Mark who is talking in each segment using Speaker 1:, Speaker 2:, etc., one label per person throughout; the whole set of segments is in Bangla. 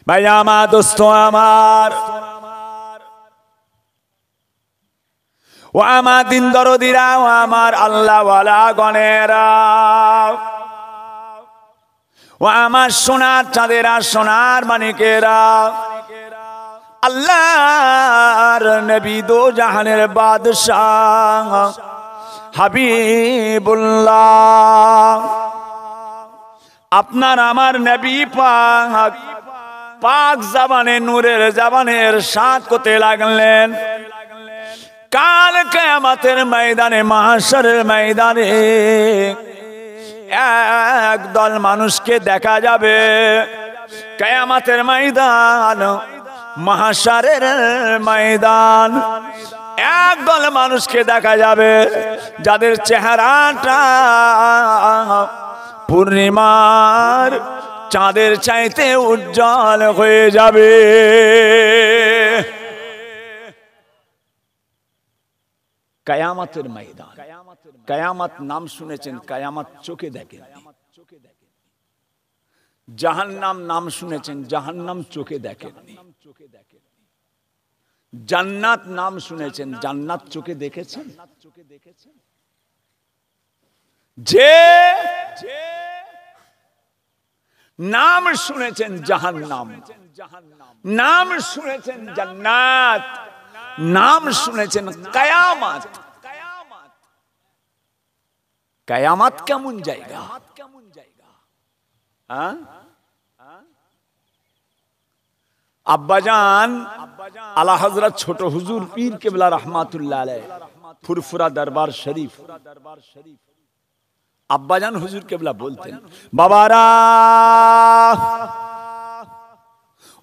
Speaker 1: ভাই আমার দোস্ত আমার ও আমার দিন দরদিরা ও আমার আল্লাহওয়ালা গণেরা ও আমার সোনার চাঁদেরা সোনার মানিকেরা আল্লাহর নবী দো জাহানের বাদশাহ হাবিবুল্লাহ আপনার আমার নবী পাক পাক জবানে নূরের জবানের সাথ করতে লাগলেন কাল কিয়ামতের ময়দানে মাহশরের ময়দানে একদল মানুষকে দেখা যাবে কিয়ামতের ময়দান মাহশরের ময়দান একদল মানুষকে দেখা যাবে যাদের চেহারাটা পূর্ণিমার চাঁদের চাইতে উজ্জ্বল হয়ে যাবে কিয়ামতের ময়দান কিয়ামত নাম শুনেছেন কিয়ামত চোখে দেখেন জাহান্নাম নাম শুনেছেন জাহান্নাম চোখে দেখেন জান্নাত নাম শুনেছেন জান্নাত চোখে দেখেছেন যে নাম শুনেছেন জাহান্নাম নাম শুনেছেন জান্নাত নাম শুনেছেন কিয়ামত কিয়ামত কেমন জায়গা হ্যাঁ আব্বাজান আলা হযরত ছোট হুজুর পীর কেবলা রহমাতুল্লাহ আলাইহি ফুরফুরা দরবার শরীফ আব্বাজান হুজুর কেবলা বলতেন বাবারা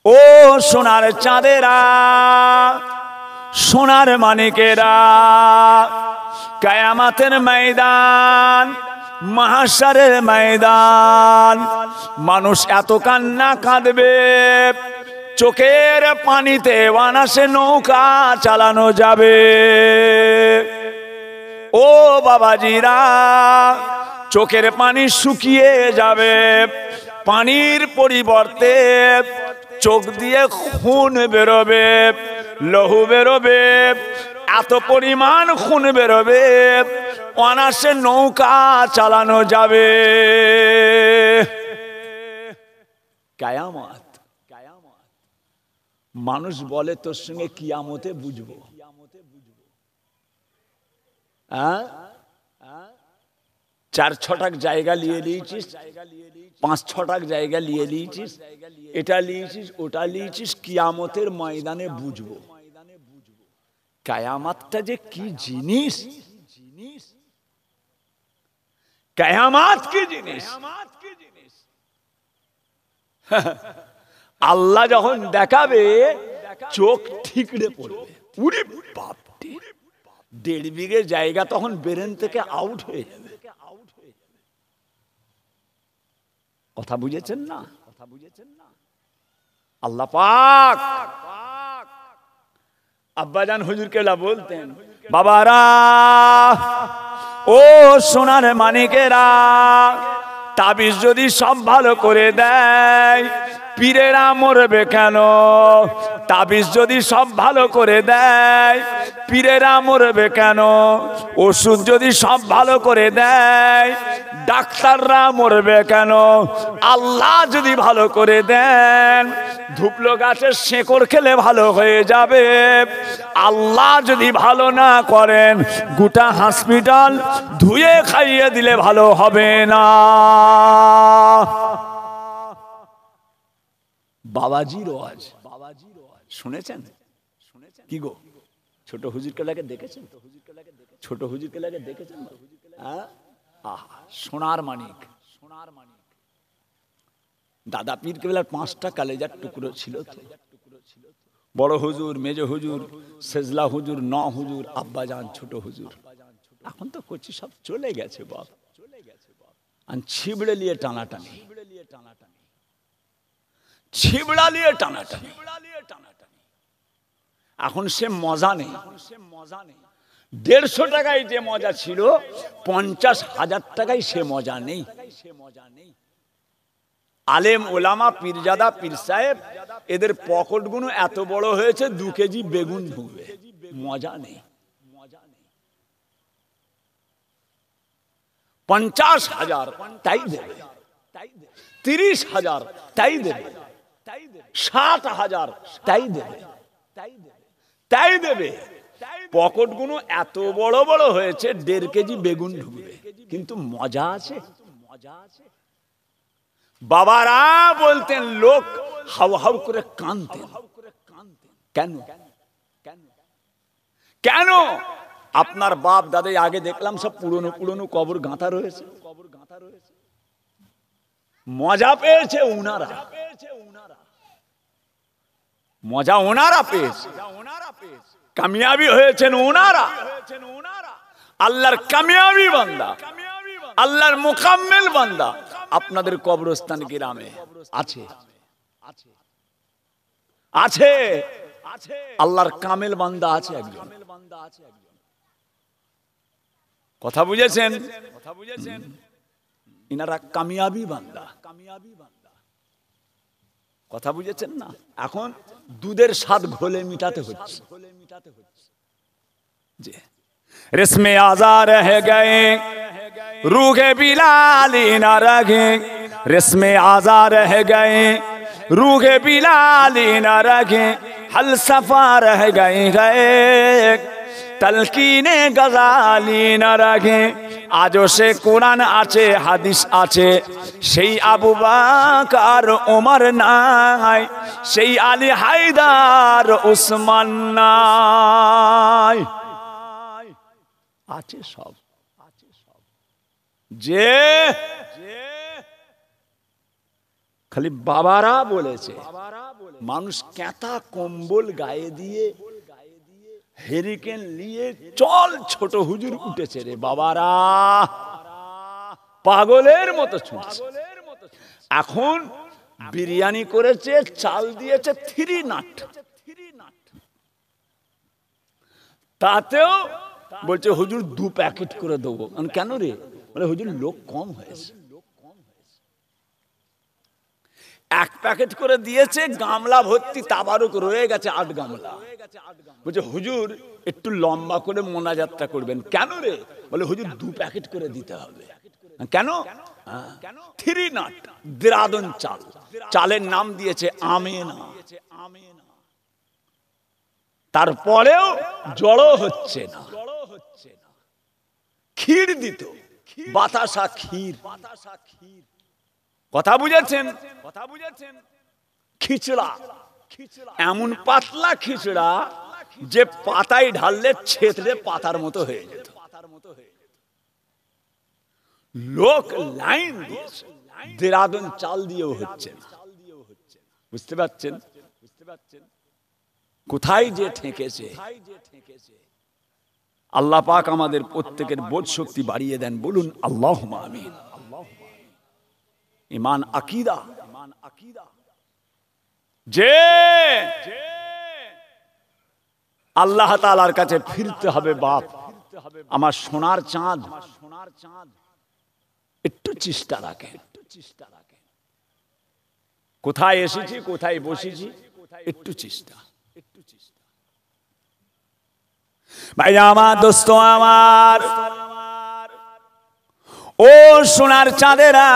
Speaker 1: ও সোনার চাঁদেরা সোনার মানিকেরা কিয়ামতের ময়দান মাহশরের ময়দান মানুষ এত কান্না কাঁদবে চোখের পানিতে বানাসে নৌকা চালানো যাবে ও বাবাজিরা চোখের পানি শুকিয়ে যাবে পানির পরিবর্তে চোখ দিয়ে খুন বেরোবে লহু বেরোবে এত পরিমাণ খুন বেরোবে অনাসে নৌকা চালানো যাবে কিয়ামত মানুষ বলে তোর সঙ্গে কিয়ামতে বুঝবো হ্যাঁ 4-6 জায়গা নিয়ে নিয়েছিস 5-6 জায়গা নিয়ে নিয়েছিস এটা নিয়েছিস ওটা নিয়েছিস কিয়ামতের ময়দানে বুঝবো কিয়ামতটা যে কি জিনিস কিয়ামত কি জিনিস আল্লাহ যখন দেখাবে চোখ ঠিকরে পড়বে উরে বাপ রে 1.5 বিঘে জায়গা তখন ব্রেন থেকে আউট হয়ে যাবে কথা বুঝেছেন না আল্লাহ পাক আব্বাজান হুজুর কেবলা বলতেন বাবারা ও সোনার মানিকেরা তাবিজ যদি সব ভালো করে দেয় পীরেরা মরবে কেন তাবিজ যদি সব ভালো করে দেয় পীরেরা মরবে কেন ওষুধ যদি সব ভালো করে দেয় ডাক্তাররা মরবে কেন আল্লাহ যদি ভালো করে দেন ধুপলো গাছের শেকড় খেলে ভালো হয়ে যাবে আল্লাহ যদি ভালো না করেন গোটা হসপিটাল ধুয়ে খাইয়ে দিলে ভালো হবে না বাবাজির ওয়াজ শুনেছেন কি গো ছোট হুজুর কেবলাকে দেখেছেন ছোট হুজুর কেবলাকে দেখেছেন সোনার মানিক দাদা পীর কেবলার 5টা কালেজার টুকরো ছিল তো বড় হুজুর মেজ হুজুর সেজলা হুজুর ন হুজুর আব্বাজান ছোট হুজুর এখন তো করছি সব চলে গেছে বাপ ছিবড়ে নিয়ে টানাটানি ছিবড়া নিয়ে টানাটানি এখন সে মজা নেই 150 টাকায় যে মজা ছিল 50,000 টাকায় সে মজা নেই আলেম ওলামা পীরজাদা পীর সাহেব এদের পকেটগুলো এত বড় হয়েছে 2 কেজি বেগুন ঢুকবে, মজা নেই। 50,000 তাই দেবে, 30,000 তাই দেবে, 60,000 তাই দেবে, তাই দেবে। পকেটগুলো এত বড় বড় হয়েছে 1.5 কেজি বেগুন ঢুকবে, কিন্তু মজা আছে। বাবারা বলতেন লোক হাউ হাউ করে কাঁদতেন। কেন? কেন? আপনার বাপ দাদাই আগে দেখলাম সব পুরনো পুরনো কবর গাঁথা রয়েছে। মজা পেয়েছে উনারা, মজা ওনারা পেয়েছে, কামিয়াবি হয়েছেন ওনারা। আল্লাহর কামিয়াবি বান্দা, আল্লাহর মুকাম্মেল বান্দা আপনাদের কবরস্থান গ্রামে আছে, আছে, আল্লাহর কামেল বান্দা আছে একজন। কথা বুঝেছেন? ইনারা কামিয়াবি বান্দা। কথা বুঝেছেন না? এখন দুধের স্বাদ ঘোলে মিটাতে হচ্ছে। যে রেশমে আজা রহে গয়ে রুহে বিলালি না রগে, রেশমে আজা রহে গয়ে রুহে বিলালি না রগে, হল সফা রহ গয়ে গয়ে তলকিনে গজালি না রাখে। আজও সে কোরআন আছে, হাদিস আছে, সেই আবু বকর ওমর নাই, সেই আলী হায়দার ওসমান নাই, আছে সব। যে খালি বাবারা বলেছে, মানুষ ক্যাঁথা কম্বল গায়ে দিয়ে হেরিকেন নিয়ে চল ছোট হুজুর উঠেছে রে বাবারা, পাগলের মতো ছুটছে। এখন বিরিয়ানি করেছে, চাল দিয়েছে 3 নাট, তাতেও বলছে হুজুর 2 প্যাকেট করে দেবো। কেন রে? বলে হুজুর লোক কম হয়েছে। 1 প্যাকেট করে দিয়েছে, গামলা ভর্তি তাবারুক রয়ে গেছে 8 গামলা। বলছে হুজুর একটু লম্বা করে মোনাজাতটা করবেন। কেন রে? বলে হুজুর 2 প্যাকেট করে দিতে হবে। কেন? 3 নাট দেরাদুন চাল, চালের নাম দিয়েছে আমেনা। তারপরেও জড়ো হচ্ছে না। ক্ষীর দিত, বাতাসা ক্ষীর। কথা বুঝেছেন? খিচড়া, এমন পাতলা খিচড়া যে পাতায় ঢাললে ছেতরে পাতার মতো হয়ে যেত। লোক লাইন দিয়েছে, দেরাদুন চাল দিয়েও হচ্ছে না। বুঝতে পারছেন কোথায় যে ঠেকেছে? আল্লাহ পাক আমাদের প্রত্যেকের বোধ শক্তি বাড়িয়ে দেন, বলুন আল্লাহুম্মা আমিন। ঈমান আকীদা, যে আল্লাহ তাআলার কাছে ফিরতে হবে। বাপ আমার সোনার চাঁদ, একটু চেষ্টা রাখেন। কোথায় এসেছি, কোথায় বসেছি, একটু চেষ্টা। ভাই আমার, দোস্ত আমার, ও সোনার চাঁদেরা,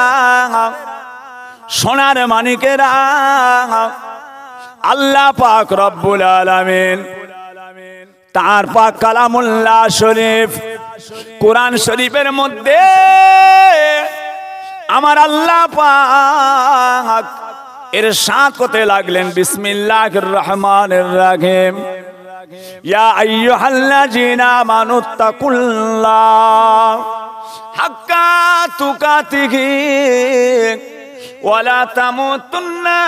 Speaker 1: সোনার মানিকেরা, আল্লাহ পাক রব্বুল আলামিন তার পাক কালামুল্লাহ শরীফ কোরআন শরীফের মধ্যে আমার আল্লাহ পাক ইরশাদ করতে লাগলেন, বিসমিল্লাহির রহমানির রহিম, ইয়া আইয়ুহাল্লাযীনা আমানুত্তাকুল্লাহ হাক্কা তুকাতিহি ওয়ালা তামুতুন্না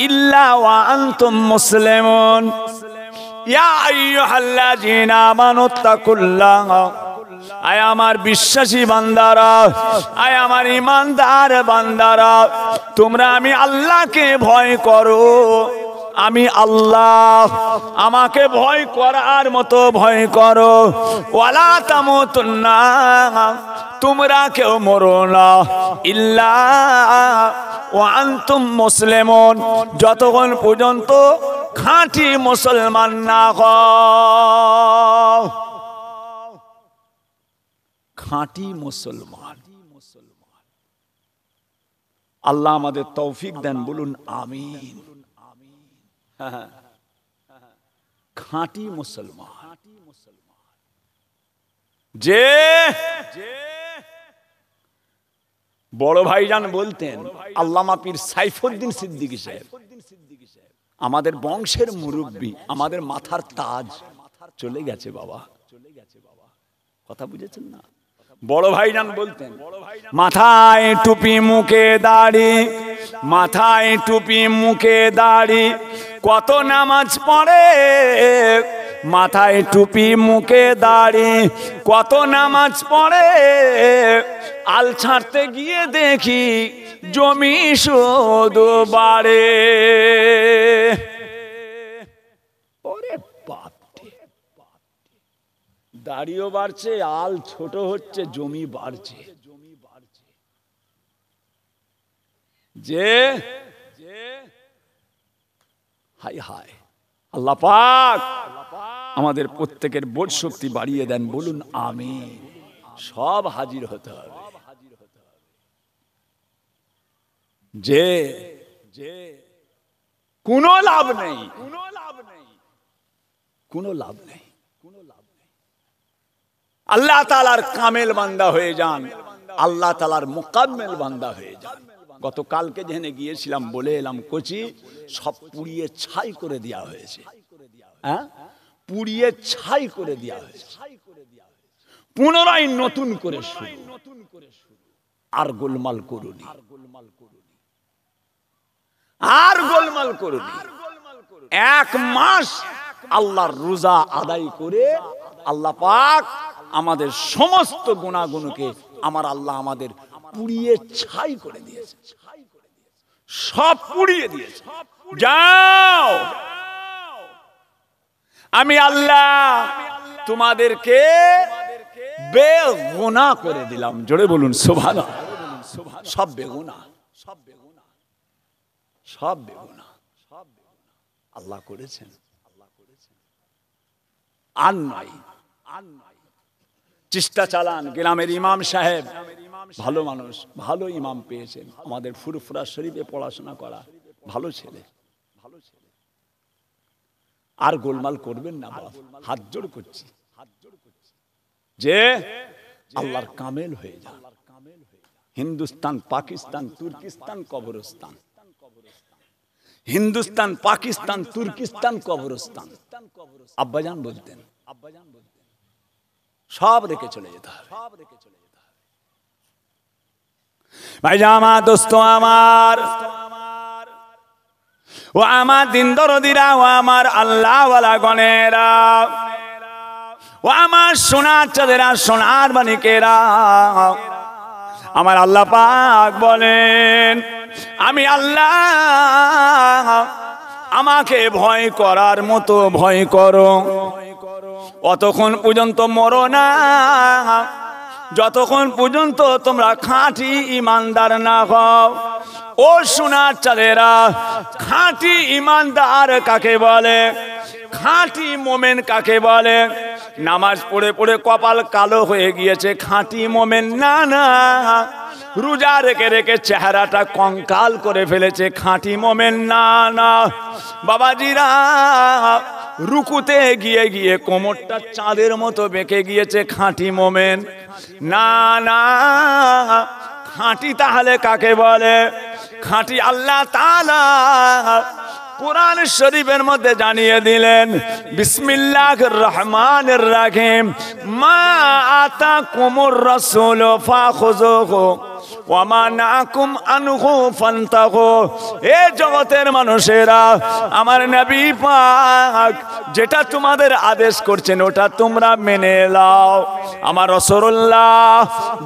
Speaker 1: ইল্লা ওয়া আনতুম মুসলিমুন। ইয়া আইয়ুহাল্লাযীনা আমানুত্তাকুল্লাহ, আয় আমার বিশ্বাসী বান্দারা, আয় আমার ঈমানদার বান্দারা, তোমরা আমি আল্লাহকে ভয় করো। আমি আল্লাহ, আমাকে ভয় করার মতো ভয় করো। ওয়ালা তামুতুন্না, তোমরা কেউ মরো না, ইল্লা ওয়া আনতুম মুসলিমুন, যতক্ষণ পর্যন্ত খাঁটি মুসলমান না হও। খাঁটি মুসলমান। আল্লাহ আমাদের তৌফিক দেন, বলুন আমিন। খাঁটি মুসলমান, যে বড় ভাইজান বলতেন, আল্লামা পীর সাইফুদ্দিন সিদ্দিকী সাহেব, আমাদের বংশের মুরব্বী, আমাদের মাথার তাজ, চলে গেছে বাবা, কথা বুঝেছেন না? বড় ভাইজান বলতেন, মাথায় টুপি মুখে দাড়ি, মাথায় টুপি মুখে দাড়ি, কত নামাজ পড়ে, মাথায় টুপি মুখে দাড়ি, কত নামাজ পড়ে, আল ছাড়তে গিয়ে দেখি জমি শুধু বাড়ে। ওরে বাপ, দাড়িও বাড়ছে, আল ছোট হচ্ছে, জমি বাড়ছে। যে হাই হাই, আল্লাহ পাক আমাদের প্রত্যেকের বোধ শক্তি বাড়িয়ে দেন, বলুন আমিন। সব হাজির হতে হবে। যে কোনো লাভ নেই, কোনো লাভ নেই, কোনো লাভ নেই। আল্লাহ তাআলার কামেল বান্দা হয়ে যান, আল্লাহ তাআলার মুকাম্মেল বান্দা হয়ে যান। গতকালকে যেখানে গিয়েছিলাম বলে এলাম, কোচি সব পুড়িয়ে ছাই করে দেওয়া হয়েছে। হ্যাঁ, পুড়িয়ে ছাই করে দেওয়া হয়েছে, পুনরায় নতুন করে শুরু। আর গোলমাল করুনি, আর গোলমাল করুনি। 1 মাস আল্লাহর রোজা আদায় করে আল্লাহ পাক আমাদের সমস্ত গুনাহগুলোকে আমার আল্লাহ আমাদের পুড়িয়ে ছাই করে দিয়েছে, সব পুড়িয়ে দিয়েছে। যাও, আমি আল্লাহ তোমাদেরকে বেগুনাহ করে দিলাম। জোরে বলুন সুবহানাল্লাহ। সব বেগুনাহ, সব বেগুনাহ, সব বেগুনাহ, সব আল্লাহ করেছেন, আল্লাহ করেছেন। আর নয়, আর নয়। চেষ্টা চালান। গ্রামের ইমাম সাহেব ভালো মানুষ, ভালো ইমাম পেয়েছেন, আমাদের ফুরফুরা শরীফে পড়াশোনা করা, ভালো ছেলে, ভালো ছেলে। আর গোলমাল করবেন না বাপ, হাত জোড় করছি, হাত জোড় করছি, যে আল্লাহর কামেল হয়ে যান। হিন্দুস্তান, পাকিস্তান, তুর্কিস্তান, কবরস্তান, হিন্দুস্তান, পাকিস্তান, তুর্কিস্তান, কবরস্তান। আব্বাজান বলতেন, আব্বাজান বলতেন, সব রেখে চলে যেতে হবে, সব রেখে চলে যেতে হবে। ভাইজামা, দোস্ত আমার, ও আমার দিন দরদিরা, ও আমার আল্লাহ ওয়ালা গণেরা, ও আমার সোনার চাঁদেরা, সোনার মানিকেরা, আমার আল্লাহ পাক বলেন, আমি আল্লাহ, আমাকে ভয় করার মতো ভয় করো। অতক্ষণ পর্যন্ত মরো না, যতক্ষণ পর্যন্ত তোমরা খাঁটি ইমানদার না হও। ও সোনার চাঁদেরা, খাঁটি ইমানদার কাকে বলে? খাঁটি মোমেন কাকে বলে? নামাজ পড়ে পড়ে কপাল কালো হয়ে গিয়েছে, খাঁটি মোমেন না। না, রোজা রেখে রেখে চেহারাটা কঙ্কাল করে ফেলেছে, খাঁটি মোমেন না। না বাবাজিরা, রুকুতে গিয়ে গিয়ে কোমরটা চাঁদের মতো বেঁকে গিয়েছে, খাঁটি মোমেন না। না, খাঁটি তাহলে কাকে বলে? খাঁটি আল্লাহ তাআলা কুরআন শরীফের মধ্যে জানিয়ে দিলেন, বিসমিল্লাহির রহমানির রহিম, মা আতাকুমুর রাসূলু ফাখুযুহু ওয়া মা নাকুম আনহু ফান্তাহু। এ জগতের মানুষেরা, আমার নবী পাক যেটা তোমাদের আদেশ করছেন ওটা তোমরা মেনে নাও। আমার রাসূলুল্লাহ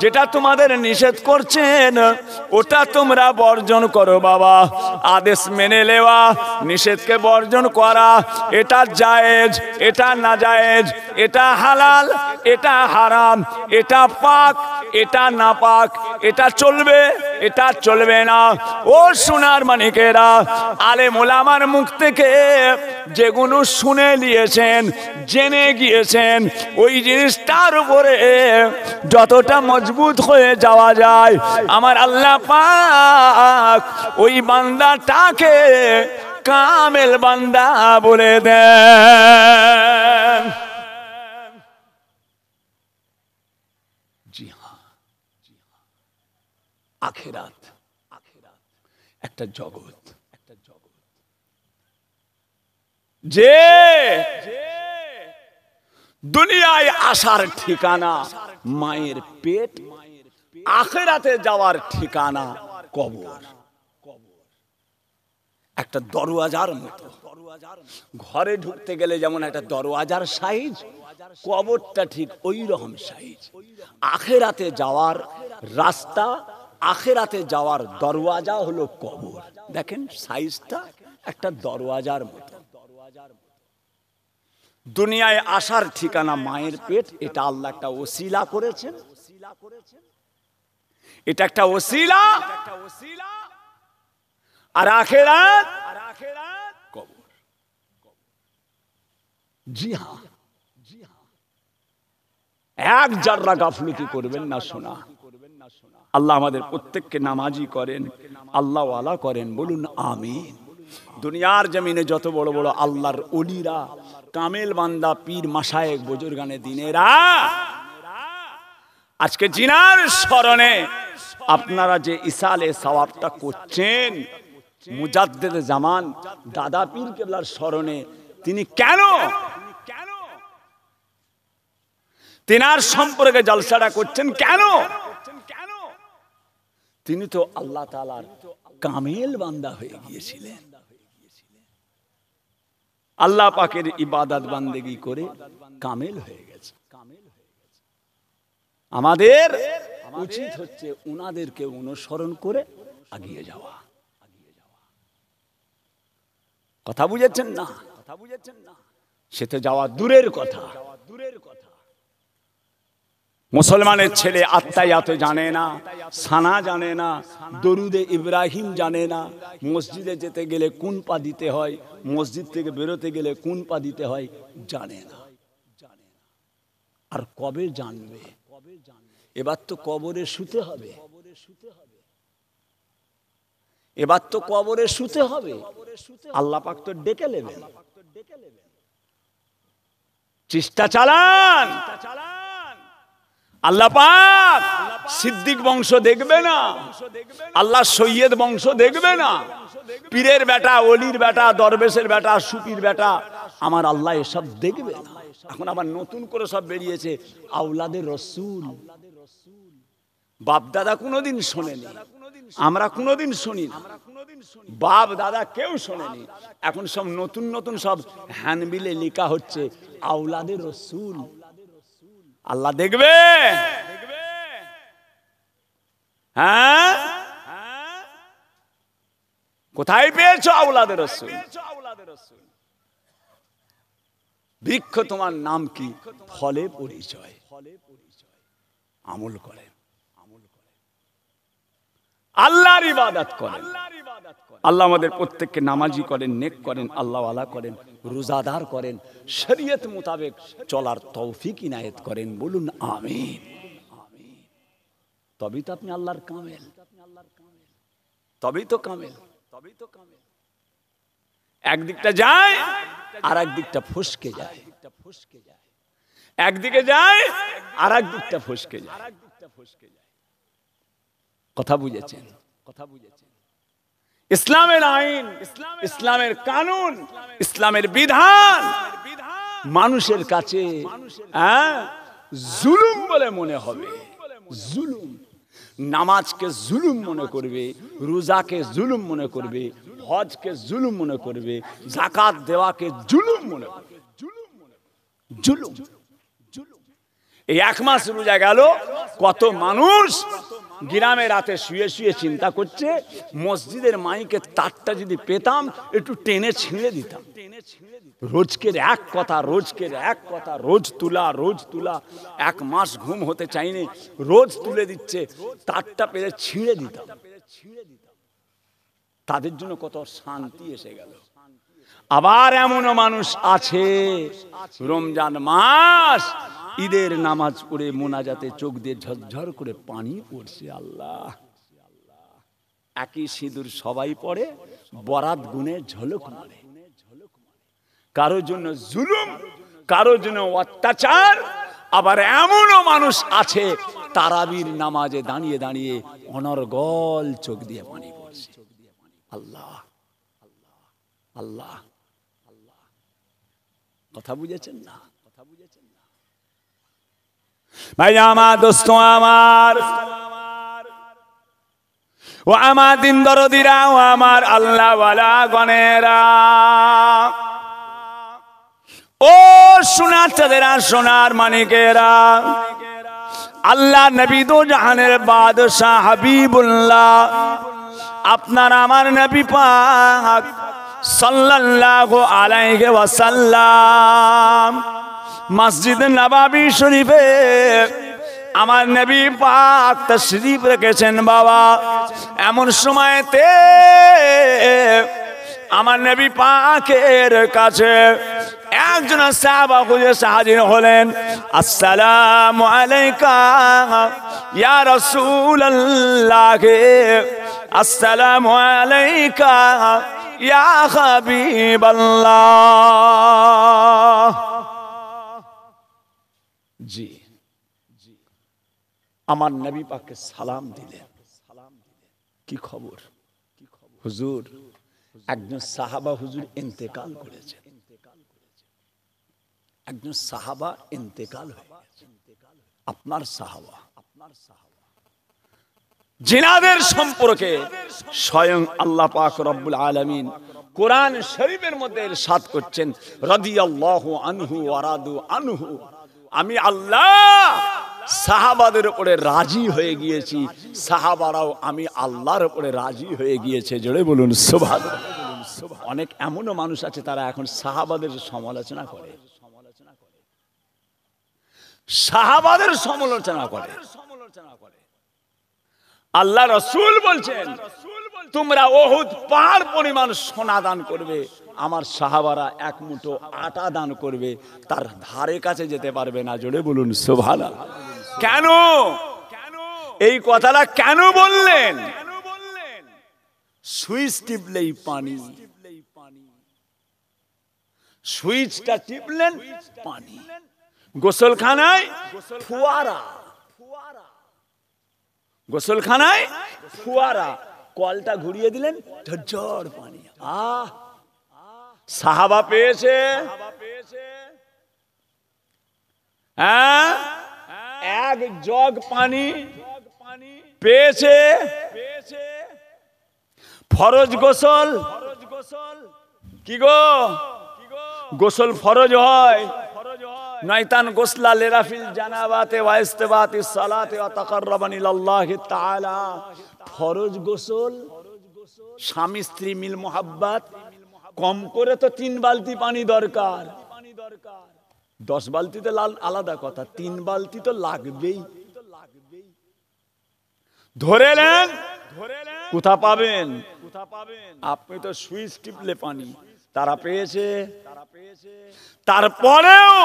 Speaker 1: যেটা তোমাদের নিষেধ করছেন ওটা তোমরা বর্জন করো। বাবা, আদেশ মেনে নেওয়া, নিষেধকে বর্জন করা, এটা জায়েজ, এটা নাজায়েজ, এটা হালাল, এটা হারাম, এটা পাক, এটা নাপাক, এটা চলবে, এটা চলবে না। ও সোনার মানিকেরা, আলেম ওলামার মুখ থেকে যেগুলো শুনে নিয়েছেন, জেনে গিয়েছেন, ওই জিনিসটার উপরে যতটা মজবুত হয়ে যাওয়া যায়, আমার আল্লাহ পাক ওই বান্দাটাকে কামেল বান্দা বলে দেন। জি হ্যাঁ, আখিরাত একটা জগৎ, যে দুনিয়ায় আসার ঠিকানা মায়ের পেট, আখিরাতে যাওয়ার ঠিকানা কবর। একটা দরওয়াজার মতো, ঘরে ঢুকতে গেলে যেমন একটা দরওয়াজার সাইজ, কবরটা ঠিক ওই রকম সাইজ। আখিরাতে যাওয়ার রাস্তা, আখিরাতে যাওয়ার দরওয়াজা হলো কবর। দেখেন সাইজটা একটা দরওয়াজার মতো। দুনিয়ায় আসার ঠিকানা মায়ের পেট, এটা আল্লাহ একটা ওসিলা করেছেন, এটা একটা ওসিলা। আর আখিরাত কবর। জি হ্যাঁ, এক জাররা গাফলতি করবেন না শোনা। আল্লাহ আমাদের প্রত্যেককে নামাজি করেন, আল্লাহ ওয়ালা করেন, বলুন আমিন। দুনিয়ার জমিনে যত বড় বড় আল্লাহর ওলিরা, কামেল বান্দা, পীর মাশায়েখ, বুজুর্গানে দিনেরা, আজকে জিনার স্মরণে আপনারা যে ইসালে সওয়াবটা করছেন, মুজাদ্দেদে জামান দাদা পীর কেবলার স্মরণে, তিনি কেন তিনার সম্পর্কে জলসাটা করছেন, কেন? তিনি তো আল্লাহ তাআলার কামেল বান্দা হয়ে গিয়েছিলেন। আল্লাহ পাকের ইবাদত বান্দেগি করে কামেল হয়ে গেছে। আমাদের উচিত হচ্ছে উনাদেরকে অনুসরণ করে এগিয়ে যাওয়া। কথা বুঝেছেন না? সেতে যাওয়া দূরের কথা। মুসলমানের ছেলে আত্মায়াত জানে না, সানা জানে না, দরুদে ইব্রাহিম জানে না, মসজিদে যেতে গেলে কোন পা দিতে হয়, মসজিদ থেকে বেরোতে গেলে কোন পা দিতে হয় জানে না। আর কবে জানবে? এবার তো কবরে শুতে হবে, এবার তো কবরে শুতে হবে। আল্লাহ পাক তো ডেকে নেবেন। চেষ্টা চালান। আল্লাহ পাক সিদ্দিক বংশ দেখবে না, আল্লাহ সৈয়দ বংশ দেখবে না, পীরের বেটা, ওলির বেটা, দরবেশের বেটা, সুপির বেটা, আমার আল্লাহ এসব দেখবে না। এখন আবার নতুন করে সব বেরিয়েছে আওলাদের রসুল। বাপ দাদা কোনোদিন শোনেনি, আমরা কোনোদিন শুনি না, বাপ দাদা কেউ শোনেনি। এখন সব নতুন নতুন সব হ্যান্ডবিলে লেখা হচ্ছে আওলাদের রসুল। আল্লাহ দেখবে? হ্যাঁ, কোথায় পেয়েছো আওলাদের রসুল? বৃক্ষ তোমার নাম কি? ফলে পরিচয়। আমল করে, আল্লাহর ইবাদত করেন। আল্লাহ আমাদের প্রত্যেককে নামাজি করেন, নেক করেন, আল্লাহ ওয়ালা করেন, রোজাদার করেন, শরীয়ত মোতাবেক চলার তৌফিক ইনায়েত করেন, বলুন আমিন। তবেই তো আপনি আল্লাহর কামেল, তবেই তো কামেল। একদিকটা যায় আর একদিকটা ফসকে যায়, একদিকে যায় আর একদিকটা ফসকে যায়। কথা বুঝেছেন? ইসলামের আইন, ইসলামের কানুন, ইসলামের বিধান মানুষের কাছে জুলুম বলে মনে হবে। জুলুম, নামাজকে জুলুম মনে করবে, রোজাকে জুলুম মনে করবে, হজকে জুলুম মনে করবে, যাকাত দেওয়াকে জুলুম মনে করবে। জুলুম। এই এক মাস রোজা গেল, কত মানুষ গ্রামে রাতে শুয়ে শুয়ে চিন্তা করছে, মসজিদের মাইকে তারটা যদি পেতাম একটু টেনে ছিঁড়ে দিতাম। রোজকের এক কথা, রোজকের এক কথা, রোজ তুলা, এক মাস ঘুম হতে চাইনি, রোজ তুলে দিচ্ছে, তারটা পেরে ছিঁড়ে দিতাম। তাদের জন্য কত শান্তি এসে গেল। আবার এমনও মানুষ আছে রমজান মাস ঈদের নামাজ পড়ে মোনাজাতে চোখ দিয়ে ঝরঝর করে পানি পড়ছে। আল্লাহ, একই সিঁদুর সবাই পড়ে, বরাত গুণে ঝলক মারে। কারোর জন্য জুলুম, কারোর জন্য অত্যাচার। আবার এমনও মানুষ আছে তারাবির নামাজে দাঁড়িয়ে দাঁড়িয়ে অনর্গল চোখ দিয়ে পানি পড়ছে। আল্লাহ আল্লাহ আল্লাহ, কথা বুঝেছেন না? ভাই আমার, দোস্ত আমার, ও আমার দিন দরদিরা, ও আমার আল্লাহ ওয়ালা গণেরা, ও সোনার চাঁদেরা, সোনার মানিকেরা, আল্লাহ নবী দো জাহানের বাদশাহ হাবিবুল্লাহ, আপনার আমার নবী পাক সাল্লাল্লাহু আলাইহি ওয়াসাল্লাম মসজিদ নববী শরীফে আমার নবী পাক তাশরীফ রেখেছেন। বাবা, এমন সময়তে আমার নবী পাকের কাছে একজন সাহাবা খুঁজে হাজির হলেন। আসসালামু আলাইকা ইয়া রাসূলুল্লাহ, আসসালামু আলাইকা ইয়া হাবিবাল্লাহ। জি, আমার নবী পাককে সালাম দিলেন। কি খবর? হুজুর, একজন সাহাবা হুজুর ইন্তেকাল করেছেন। একজন সাহাবা ইন্তেকাল হয়ে গেছে, আপনার সাহাবা। জিনাদের সম্পর্কে স্বয়ং আল্লাহ পাক রব্বুল আলামিন কোরআন শরীফের মধ্যে ইরশাদ করছেন, রাদিয়াল্লাহু আনহু ওয়া রাদু আনহু, আমি আল্লাহ সাহাবাদের উপরে রাজি হয়ে গিয়েছি, সাহাবারাও আমি আল্লাহর উপরে রাজি হয়ে গিয়েছে। জোরে বলুন সুবহানাল্লাহ। অনেক এমনও মানুষ আছে তারা এখন সাহাবাদের সমালোচনা করে, সাহাবাদের সমালোচনা করে। আল্লাহ রাসূল বলছেন, তোমরা উহুদ পাহাড় পরিমাণ সোনা দান করবে, আমার সাহাবারা এক মুঠো আটা দান করবে, তার ধারে কাছে যেতে পারবে না। জোরে বলুন সুবহানাল্লাহ। কেন এই কথাটা কেন বললেন? সুইচ টিপলেই পানি, সুইচটা টিপলেন পানি। গোসলখানায় ফুয়ারা, গোসলখানায় ফুয়ারা, কলটা ঘুরিয়ে দিলেন, ঝরঝর পানি। আহ, সাহাবা পেয়েছে, হ্যাঁ, এক জগ পানি পেয়েছে। ফরজ গোসল, কি গো, গোসল ফরজ হয়, নয়তান গোসলা লেরাফিল জানাবাতে ওয়া ইস্তিবাতি সালাতে ওয়া তাকাররুবান ইলাল্লাহি তাআলা। ফরজ গোসল, স্বামী স্ত্রী মিল মোহাব্বত, কম করে তো 3 বালতি পানি দরকার। 10 বালতিতে আলাদা কথা, 3 বালতি তো লাগবেই। ধরে নেন, কোথা পাবেন? আপনি তো সুইচ টিপলে পানি, তারা পেয়েছে। তারপরেও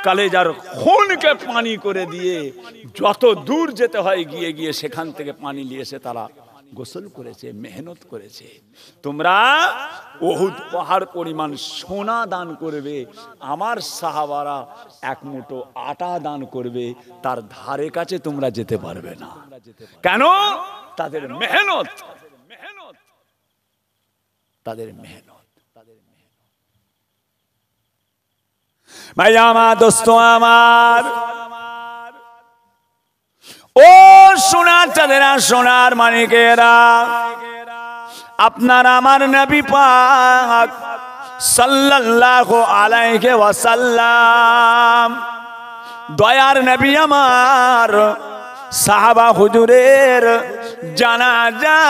Speaker 1: কালেজার খুনকে পানি করে দিয়ে যত দূর যেতে হয় গিয়ে গিয়ে সেখান থেকে পানি নিয়েছে, তারা গোসল করেছে, মেহনত করেছে। তোমরা উহুদ পাহাড় পরিমাণ সোনা দান করবে, আমার সাহাবারা এক মুঠো আটা দান করবে, তার ধারে কাছে তোমরা যেতে পারবে না। কেন? তাদের মেহনত, তাদের মেহনত। ভাই আমার, দোস্ত আমার, ও সোনার চাঁদেরা, সোনার মানিকেরা, আপনার আমার নবী পাক সাল্লাল্লাহু আলাইহি ওয়াসাল্লাম, দয়ার নবী আমার সাহাবা হুজুরের জানাজা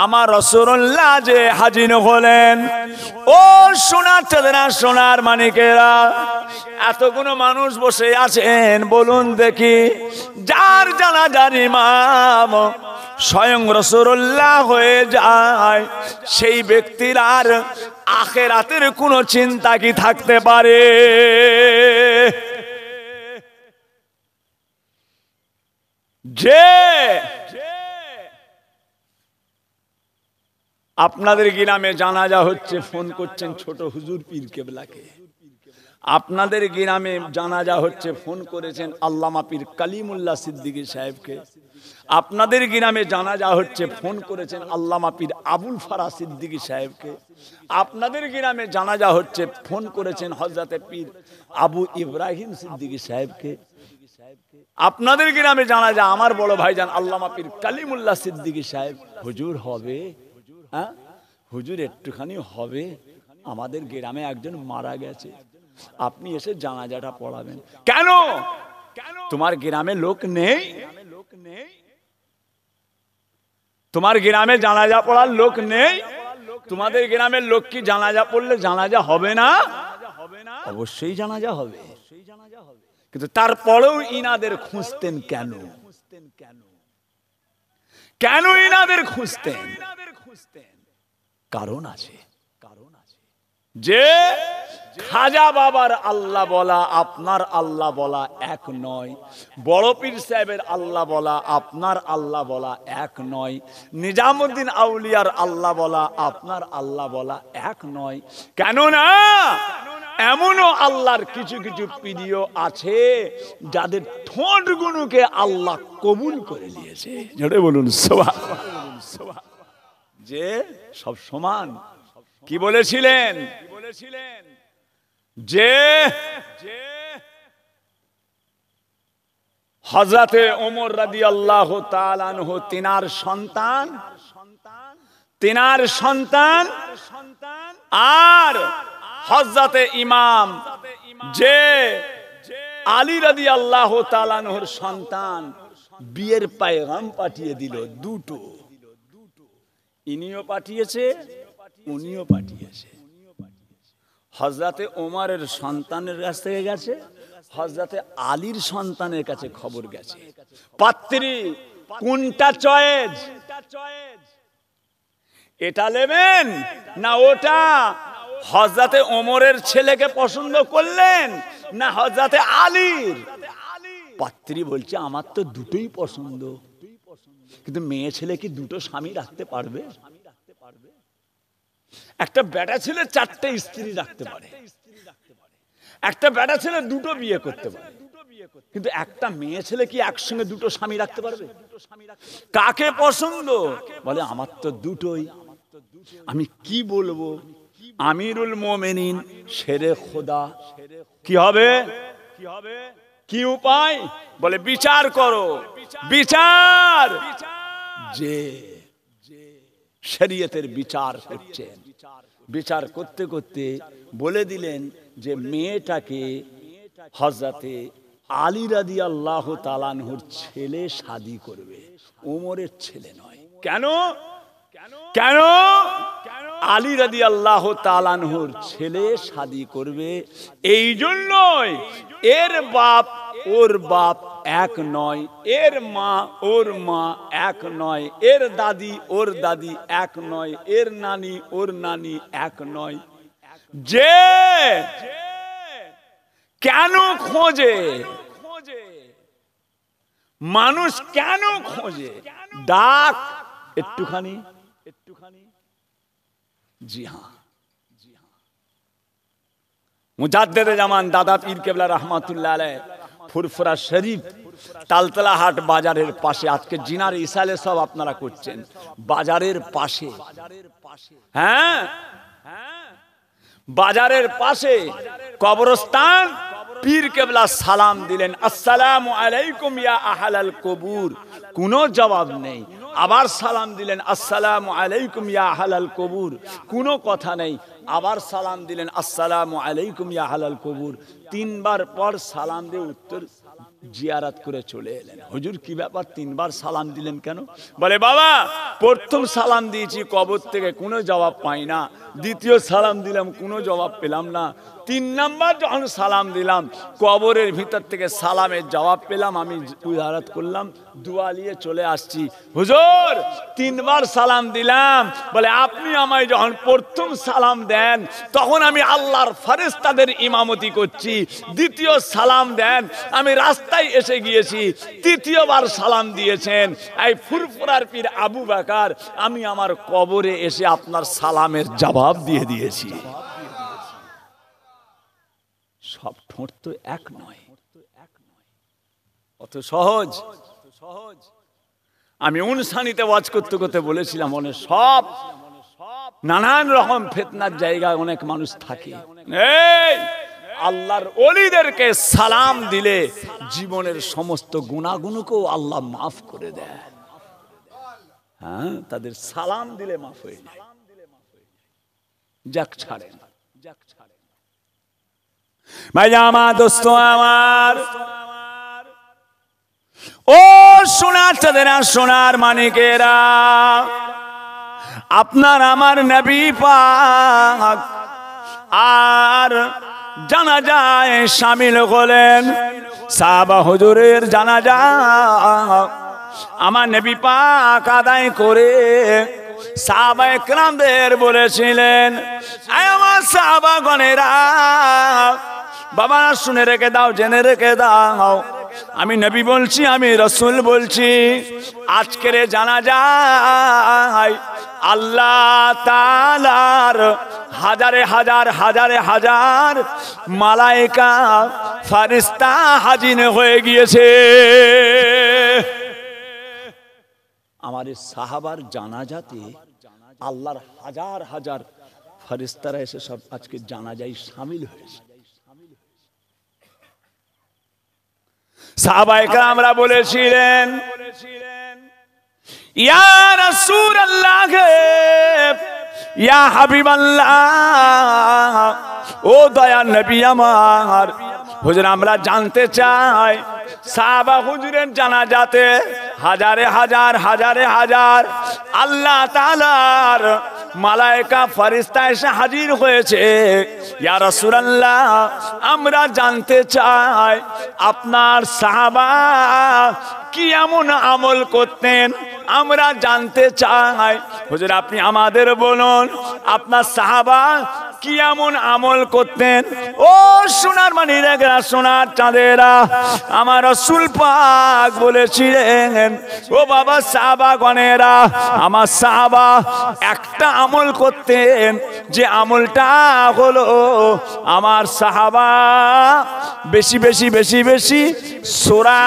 Speaker 1: আমার রাসূলুল্লাহ যে হাজির হলেন। ও সোনার চাঁদেরা, সোনার মানিকেরা, এতগুলো মানুষ বসে আছেন, বলুন দেখি যার জানাজার ইমাম স্বয়ং রাসূলুল্লাহ হয়ে যায়, সেই ব্যক্তির আর আখিরাতের কোনো চিন্তা কি থাকতে পারে? যে আপনাদের গ্রামে জানাজা হচ্ছে, ফোন করছেন ছোট হুজুর পীর কেবলাকে। আপনাদের গ্রামে জানাজা হচ্ছে, ফোন করেছেন আল্লামা পীর কালিমুল্লাহ সিদ্দিকী সাহেবকে। আপনাদের গ্রামে জানাজা হচ্ছে, ফোন করেছেন আল্লামা পীর আবুল ফারা সিদ্দিকী সাহেবকে। আপনাদের গ্রামে জানাজা হচ্ছে, ফোন করেছেন হযরতে পীর আবু ইব্রাহিম সিদ্দিকী সাহেবকে। আপনাদের গ্রামে জানাজা আমার বড় ভাইজান আল্লামা পীর কালিমুল্লাহ সিদ্দিকী সাহেব। হুজুর হবে? হ্যাঁ হুজুর, একটুখানি হবে, আমাদের গ্রামে একজন মারা গেছে, আপনি এসে জানাজাটা পড়াবেন। কেন? তোমার গ্রামে লোক নেই? তোমার গ্রামে জানাজা পড়ার লোক নেই? তোমাদের গ্রামের লোক কি জানাজা পড়লে জানাজা হবে না? অবশ্যই জানাজা হবে, কিন্তু তারপরেও ইনাদের খুঁজতেন কেন? কেন ইনাদের খুঁজতেন? কারণ আছে, যে খাজা বাবার আল্লাহ বলা আপনার আল্লাহ বলা এক নয়, বড় পীর সাহেবের আল্লাহ বলা আপনার আল্লাহ বলা এক নয়, নিজামুদ্দিন আউলিয়ার আল্লাহ বলা আপনার আল্লাহ বলা এক নয়। কেননা এমনও আল্লাহর কিছু কিছু প্রিয় আছে যাদের ঠোঁট গুলোকে আল্লাহ কবুল করে নিয়েছে। জোরে বলুন সুবহানাল্লাহ। যে সব সমান। কি বলেছিলেন? যে হযরতে ওমর রাদিয়াল্লাহু তাআলা আনহু তিনার সন্তান আর হযরতে ইমাম যে আলী রাদিয়াল্লাহু তাআলা আনহুর সন্তান বিয়ের পয়গাম পাঠিয়ে দিল দুটো। ইনিও পাঠিয়েছে, উনিও পাঠিয়েছে। হযরতে ওমরের সন্তানের কাছ থেকে গেছে, হযরতে আলীর সন্তানের কাছে খবর গেছে। পাত্রী কোনটা চয়েস? এটা নেবেন না ওটা? হযরতে ওমরের ছেলেকে পছন্দ করলেন না হযরতে আলীর? পাত্রী বলছে আমার তো দুটোই পছন্দ, কিন্তু মেয়ে ছেলে কি দুটো স্বামী রাখতে পারবে? একটা বেটা ছেলে চারটে স্ত্রী রাখতে পারে, একটা বেটা ছেলে দুটো বিয়ে করতে পারে, কিন্তু একটা মেয়ে ছেলে কি একসঙ্গে দুটো স্বামী রাখতে পারবে? কাকে পছন্দ? বলে আমার তো দুটোই। আমি কি বলবো? আমিরুল মোমেনিন শেরে খোদা কি হবে? কি উপায়? বলে বিচার করো, বিচার। যে শরীয়তের বিচার করছেন, বিচার করতে করতে বলে দিলেন যে মেয়েটাকে হযরতে আলী রাদিয়াল্লাহু তাআলা আনহুর ছেলে শাদী করবে, ওমরের ছেলে নয়। কেন? কেন আলী রাদিয়াল্লাহু তাআলা আনহুর ছেলে শাদী করবে? এই জন্যই এর বাপ ওর বাপ এক নয়, এর মা ওর মা এক নয়, এর দাদি ওর দাদি এক নয়, এর নানি ওর নানি এক নয়। যে কেন খোঁজে মানুষ? কেন খোঁজে? ডাক একটুখানি। জি হ্যাঁ, মুজাদ্দেদে জামান দাদা পীর কেবলা রহমাতুল্লাহ আলাইহি ফুরফুরা শরীফ তালতলা হাট বাজারের পাশে, আজকে জিনার ইসালে সব আপনারা করছেন, বাজারের পাশে। হ্যাঁ, বাজারের পাশে কবরস্থান পীর কেবলা সালাম দিলেন, আসসালামু আলাইকুম ইয়া আহলাল কবুর, কোনো জবাব নেই। আবার সালাম দিলেন, আসসালামু আলাইকুম ইয়া আহলাল কবুর, কোনো কথা নেই। আবার সালাম দিলেন, আসসালামু আলাইকুম ইয়া আহলাল কবুর। তিনবার পর সালাম দিয়ে উত্তর জিয়ারত করে চলে এলেন। হুজুর কি ব্যাপার, তিনবার সালাম দিলেন কেন? বলে বাবা, প্রথম সালাম দিয়েছি কবর থেকে, কোনো জবাব পাই না। দ্বিতীয় সালাম দিলাম, কোনো জবাব পেলাম না। 3 নাম্বার যখন সালাম দিলাম, কবরের ভিতর থেকে সালামের জবাব পেলাম। আমি জিয়ারত করলাম, দোয়া নিয়ে চলে আসছি। হুজুর 3বার সালাম দিলাম। বলে আপনি আমায় যখন প্রথম সালাম দেন, তখন আমি আল্লাহর ফেরেশতাদের ইমামতি করছি। দ্বিতীয় সালাম দেন, আমি রাস্তায় এসে গিয়েছি। তৃতীয়বার সালাম দিয়েছেন এই ফুরফুরার পীর আবু বকর, আমি আমার কবরে এসে আপনার সালামের জবাব দিয়ে দিয়েছি। সব ঠোঁট তো এক নয়, অত সহজ। আমি উনসানিতে ওয়াজ করতে করতে বলেছিলাম, অনেক সব নানান রকম ফিতনার জায়গায় অনেক মানুষ থাকে। এই আল্লাহর ওলিদেরকে সালাম দিলে জীবনের সমস্ত গুনাহগুলোকেও আল্লাহ মাফ করে দেয়। হ্যাঁ, তাদের সালাম দিলে মাফ হয়ে যায়। যাক ছাড়েন, ভাই আমার দোস্ত আমার, ও সোনার চাঁদেরা, সোনার মানিকেরা, আপনার আমার নবী পাক আর জানাজায় শামিল হলেন। সাহাবা হুজুরের জানাজা আমার নবী পাক আদায় করে সাহাবায়ে কেরামদের বলেছিলেন, আয় আমার সাহাবাগণেরা, বাবারা শুনে রেখে দাও, জেনে রেখে দাও, আমি নবী বলছি, আমি রাসূল বলছি, আজকের জানাজায় আল্লাহ তাআলার হাজারে হাজার মালায়েকা ফেরেশতা হাজির হয়ে গিয়েছে। আমার সাহাবার জানাজাতে আল্লাহর হাজার ফেরেশতারা এসে সব আজকে জানাজায় শামিল হয়েছে। সাহাবায়ে কেরামরা বলেছিলেন, ইয়া রাসূলুল্লাহ, ইয়া হাবিবাল্লাহ, ও দয়ার নবী আমার, হুজুর আমরা জানতে চাই সাহাবা হুজুরের জানাজাতে হাজারে হাজার আল্লাহ তাআলার মালায়েকা ফেরেশতা এসে হাজির হয়েছে। ইয়া রাসূলুল্লাহ, আমরা জানতে চাই আপনার সাহাবা কি এমন আমল করতেন, আমরা জানতে চাই। হুজুর আপনি আমাদের বলুন, আপনার সাহাবা কি এমন আমল করতেন। ও সোনার মানিকেরা, সোনার চাঁদেরা, আমার রাসূল পাক বলেছিলেন, ও বাবা সাহাবাগণেরা, আমার সাহাবা একটা আমল করতেন, যে আমলটা হলো আমার সাহাবা বেশি সূরা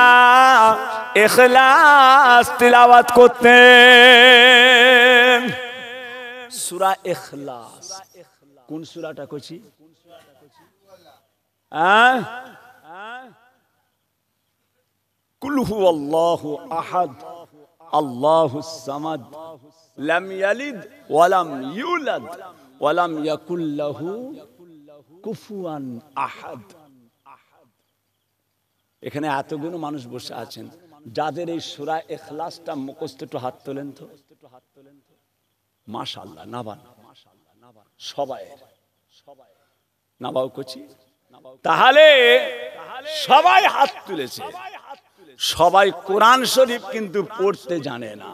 Speaker 1: ইখলাস তিলাওয়াত করতেন। সূরা ইখলাস কোন সূরাটা কইছি? কুল হুয়াল্লাহু আহাদ আল্লাহুস সামাদ লাম ইয়ালিদ ওয়া লাম ইউলাদ ওয়া লাম ইয়াকুল লাহু কুফুয়ান আহাদ। এখানে এতগুলো মানুষ বসে আছেন, যাদের এই সূরা ইখলাসটা মুখস্থ, একটু হাত তোলেন তো। মাশাআল্লাহ, নাবান সবাই নাবাও করছি। তাহলে সবাই হাত তুলেছে, সবাই কোরআন শরীফ কিন্তু পড়তে জানে না,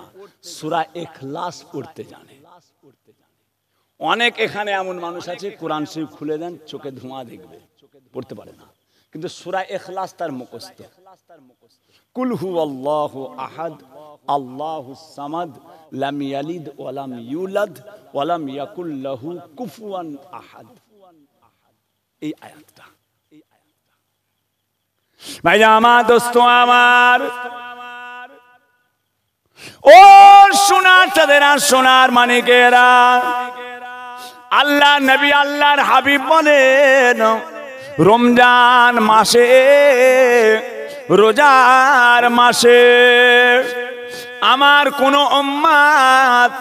Speaker 1: সূরা ইখলাস পড়তে জানে। অনেক এখানে এমন মানুষ আছে কোরআন শরীফ খুলে দেন, চোখে ধোঁয়া দেখবে, পড়তে পারে না, কিন্তু সূরা ইখলাস তার মুখস্থ। কুল হুয়াল্লাহু আহাদ আল্লাহুস সামাদ লাম ইয়ালিদ ওয়া লাম ইউলাদ ওয়া লাম ইয়াকুল লাহু কুফুয়ান আহাদ। এই আয়াতটা ভাই আমার দোস্ত আমার, ও সোনার চাঁদেরা, সোনার মানিকেরা, আল্লাহ নবী আল্লাহর হাবিব বলেন, রমজান মাসে, রোজার মাসে আমার কোন উম্মত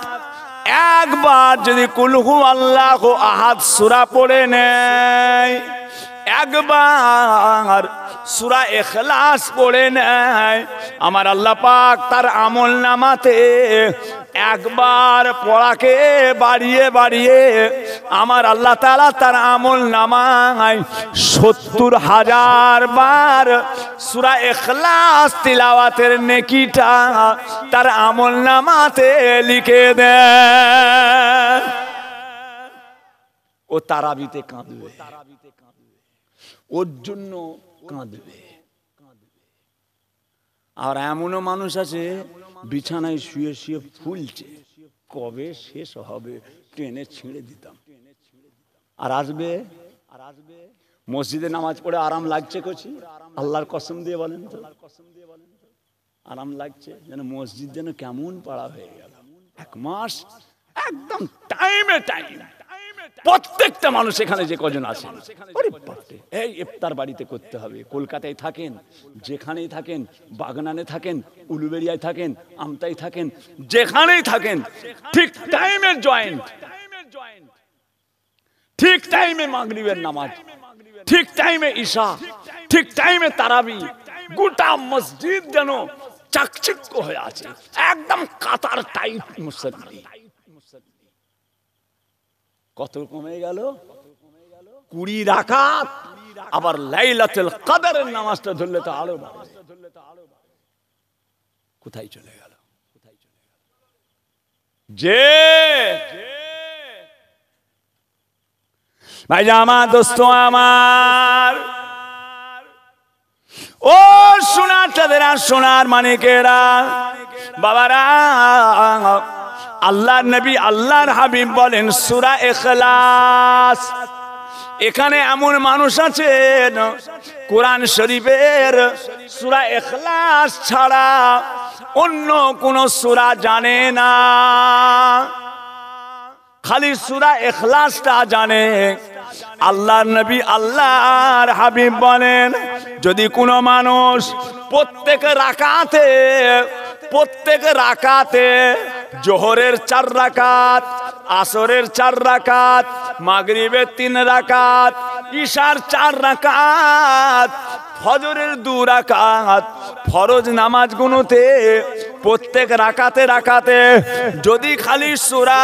Speaker 1: একবার যদি কুল হু আল্লাহু আহাদ সূরা পড়ে নেয়, একবার সূরা ইখলাস পড়ে নেয়, আমার আল্লাহ পাক তার আমল নামাতে একবার পড়াকে বাড়িয়ে বাড়িয়ে আমার আল্লাহ তাআলা তার আমল নামায় ৭০,০০০ বার সূরা ইখলাস তিলাওয়াতের নেকিটা তার আমল নামাতে লিখে দেন। ও তারাবিতে কাঁদবে, ওর জন্য কাঁদবে। আর এমনও মানুষ আছে বিছানায় শুয়ে শুয়ে ফুলছে, কবে শেষ হবে, ট্রেনে ছিঁড়ে দিতাম। আর আসবে মসজিদে নামাজ পড়ে আরাম লাগছে কছি, আল্লাহর কসম দিয়ে বলেন তো আরাম লাগছে? যেন মসজিদ যেন কেমন পাড়া হয়ে গেল। 1 মাস একদম টাইমে টাইম প্রত্যেকটা মানুষ এখানে যে কজন আছে, এই ইফতার বাড়িতে করতে হবে। কলকাতায় থাকেন, যেখানেই থাকেন, বাগনানে থাকেন, উলুবেড়িয়ায় থাকেন, আমতায় থাকেন, যেখানেই থাকেন, ঠিক টাইমে জয়েন্ট, ঠিক টাইমে মাগরিবের নামাজ, ঠিক টাইমে ঈশা, ঠিক টাইমে তারাবি। গোটা মসজিদ যেন চাকচিক্য হয়ে আছে, একদম কাতার টাইট মুসল্লি। কত কমে গেল? 20 রাকাত। আবার লাইলাতুল কদরের নামাজটা ধরলে তো আরো কোথায় চলে গেল? যে ভাই আমার দোস্ত আমার, ও সোনার চাঁদেরা, সোনার মানিকেরা, বাবারা, আল্লাহর নবী আল্লাহর হাবিব বলেন সূরা ইখলাস। এখানে এমন মানুষ আছেন কোরআন শরীফের সূরা ইখলাস ছাড়া অন্য কোন সূরা জানে না, খালি সূরা ইখলাসটা জানে। আল্লাহর নবী আল্লাহর হাবিব বলেন যদি কোনো মানুষ প্রত্যেক রাকাতে জোহরের 4 রাকাত, আসরের 4 রাকাত, মাগরিবের 3 রাকাত, ঈশার 4 রাকাত, ফজরের 2 রাকাত ফরজ নামাজ গুনোতে প্রত্যেক রাকাতে যদি খালি সূরা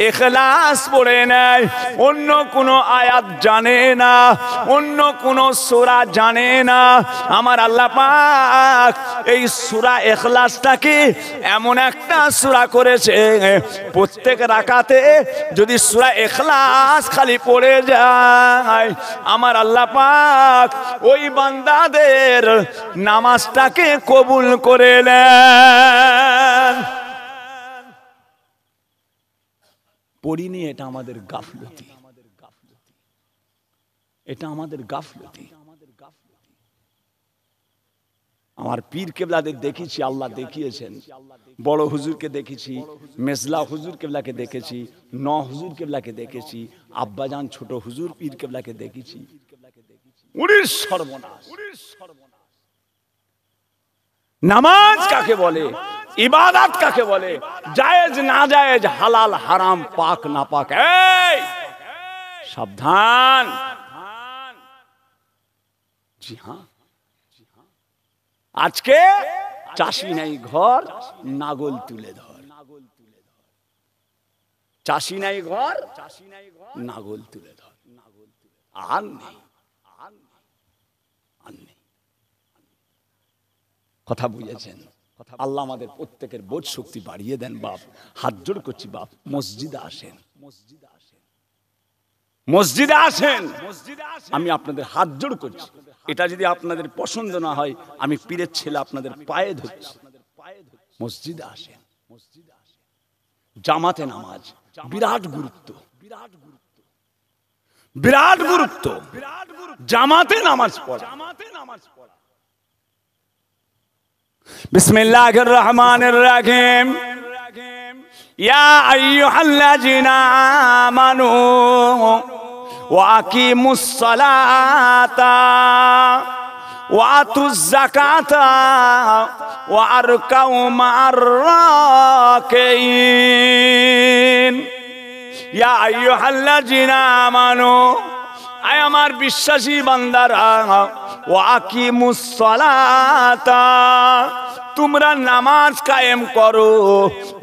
Speaker 1: ইখলাস পড়ে নেয়, অন্য কোনো আয়াত জানে না, অন্য কোনো সূরা জানে না, আমার আল্লাহ পাক এই সূরা ইখলাসটাকে এমন একটা সূরা করেছে, প্রত্যেক রাকাতে যদি সূরা ইখলাস খালি পড়ে যায়, আমার আল্লাহ পাক ওই বান্দাদের নামাজটাকে কবুল করে নেন। পড়িনি, এটা আমাদের গাফলতি, এটা আমাদের গাফলতি। আমার পীর কেবলাদের দেখেছি, আল্লাহ দেখিয়েছেন। বড় হুজুরকে দেখেছি, মেজলা হুজুর কেবলাকে দেখেছি, হুজুর কেবলাকে দেখেছি, আব্বাজান ছোট হুজুর পীর কেবলাকে দেখেছি। উড়ির সর্বনাশ! নামাজ কাকে বলে, ইবাদত কাকে বলে, জায়েজ না জায়েজ, হালাল হারাম, পাক না পাক, এই সাবধান। জি হ্যাঁ, আজকে চাষি নাই ঘর, নাগল তুলে ধর। চাষি নাই ঘর, নাগল তুলে ধর। আর নেই, কথা বুঝেছেন? আল্লাহ আমাদের প্রত্যেকের বোধ শক্তি বাড়িয়ে দেন। বাপ, হাত জোড় করছি বাপ, মসজিদে আসেন, মসজিদে আসেন। আমি আপনাদের হাত জোড় করছি। এটা যদি আপনাদের পছন্দ না হয়, আমি পীরের ছেলে আপনাদের পায়ে ধরছি, মসজিদে আসেন। জামাতে নামাজ বিরাট গুরুত্ব, বিরাট গুরুত্ব। জামাতে নামাজ পড়া। বিসমিল্লাহির রহমানির রহিম। ইয়া আইয়ুহাল্লাযিনা আমানু ওয়া আকিমুস সালাতা ওয়া আতুজ যাকাতা ওয়া আরকাউ মা'আর রাকিঈন। ইয়া আইয়ুহাল্লাযিনা আমানু, আয় আমার বিশ্বাসী বান্দারা, ওয়া আকিমুস সালাতা, তোমরা নামাজ কায়েম করো,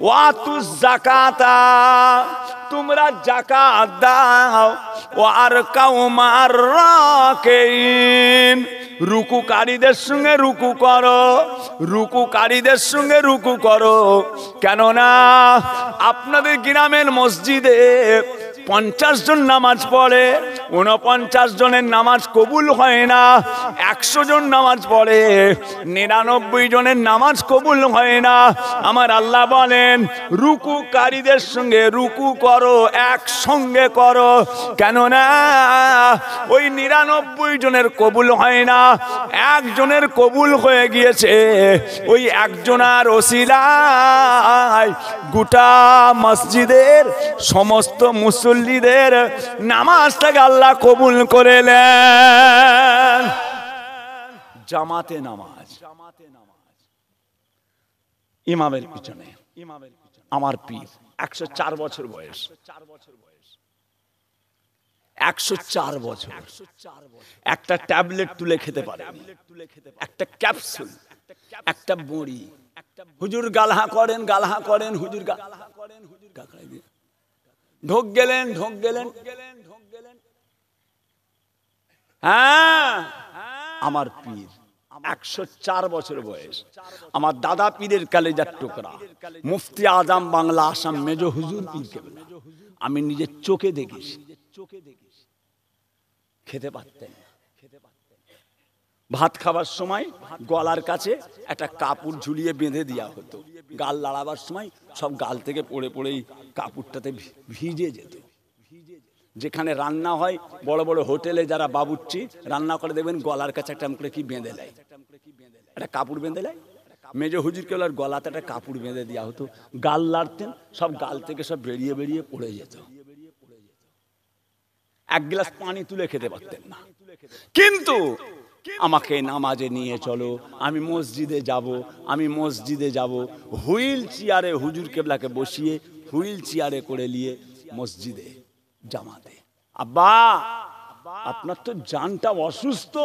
Speaker 1: ওয়া আতুজ যাকাতা, তোমরা যাকাত দাও, ওয়া আরকাউ মা'আর রাকিঈন, রুকুকারীদের সঙ্গে রুকু করো, রুকুকারীদের সঙ্গে রুকু করো। কেননা আপনাদের গ্রামের মসজিদে 50 জন নামাজ পড়ে, 49 জনের নামাজ কবুল হয় না। 100 জন নামাজ পড়ে, 99 জনের নামাজ কবুল হয় না। আমার আল্লাহ বলেন রুকুকারীদের সঙ্গে রুকু করো, একসঙ্গে করো। কেননা ওই 99 জনের কবুল হয় না, একজনের কবুল হয়ে গিয়েছে। ওই একজনের ওসিলায় গোটা মসজিদের সমস্ত মুসল্লিদের নামাজটাকে আল্লাহ কবুল করে নেন। জামাতে নামাজ, ইমামের পিছনে। আমার পীর 104 বছর বয়স, 104 বছর, একটা ট্যাবলেট তুলে খেতে পারে, একটা ক্যাপসুল, একটা বড়ি। হুজুর গালহা করেন, গালহা করেন, হুজুর গালহা করেন, হুজুর ঢোক গেলেন, ঢোক গেলেন। হ্যাঁ, আমার পীর 104 বছর বয়স। আমার দাদা পীরের কালেজার টুকরা মুফতি আজম বাংলা আসাম মেজো হুজুর পীর কেবলা, আমি নিজের চোখে দেখেছি। খেতে পারতেন, ভাত খাবার সময় গলার কাছে একটা কাপড় ঝুলিয়ে বেঁধে দেওয়া হতো। গাল লাড়াবার সময় সব গাল থেকে পড়ে পড়েই কাপড়টাতে ভিজে যেত। যেখানে রান্না হয়, বড় বড় হোটেলে যারা বাবুর্চি রান্না করে, দেখবেন গলার কাছে একটা করে কি বেঁধে দেয়, একটা কাপড় বেঁধে দেয়। মেজো হুজুর কেবলার গলাতে একটা কাপড় বেঁধে দেওয়া হতো। গাল লাড়তেন, সব গাল থেকে সব বেরিয়ে বেরিয়ে পড়ে যেত। এক গ্লাস পানি তুলে খেতে পারতেন না। কিন্তু আমাকে নামাজে নিয়ে চলো, আমি মসজিদে যাব, আমি মসজিদে যাব। হুইল চেয়ারে হুজুর কেবলাকে বসিয়ে হুইল চেয়ারে করে নিয়ে মসজিদে জামাতে। আব্বা, আপনার তো জানটা অসুস্থ,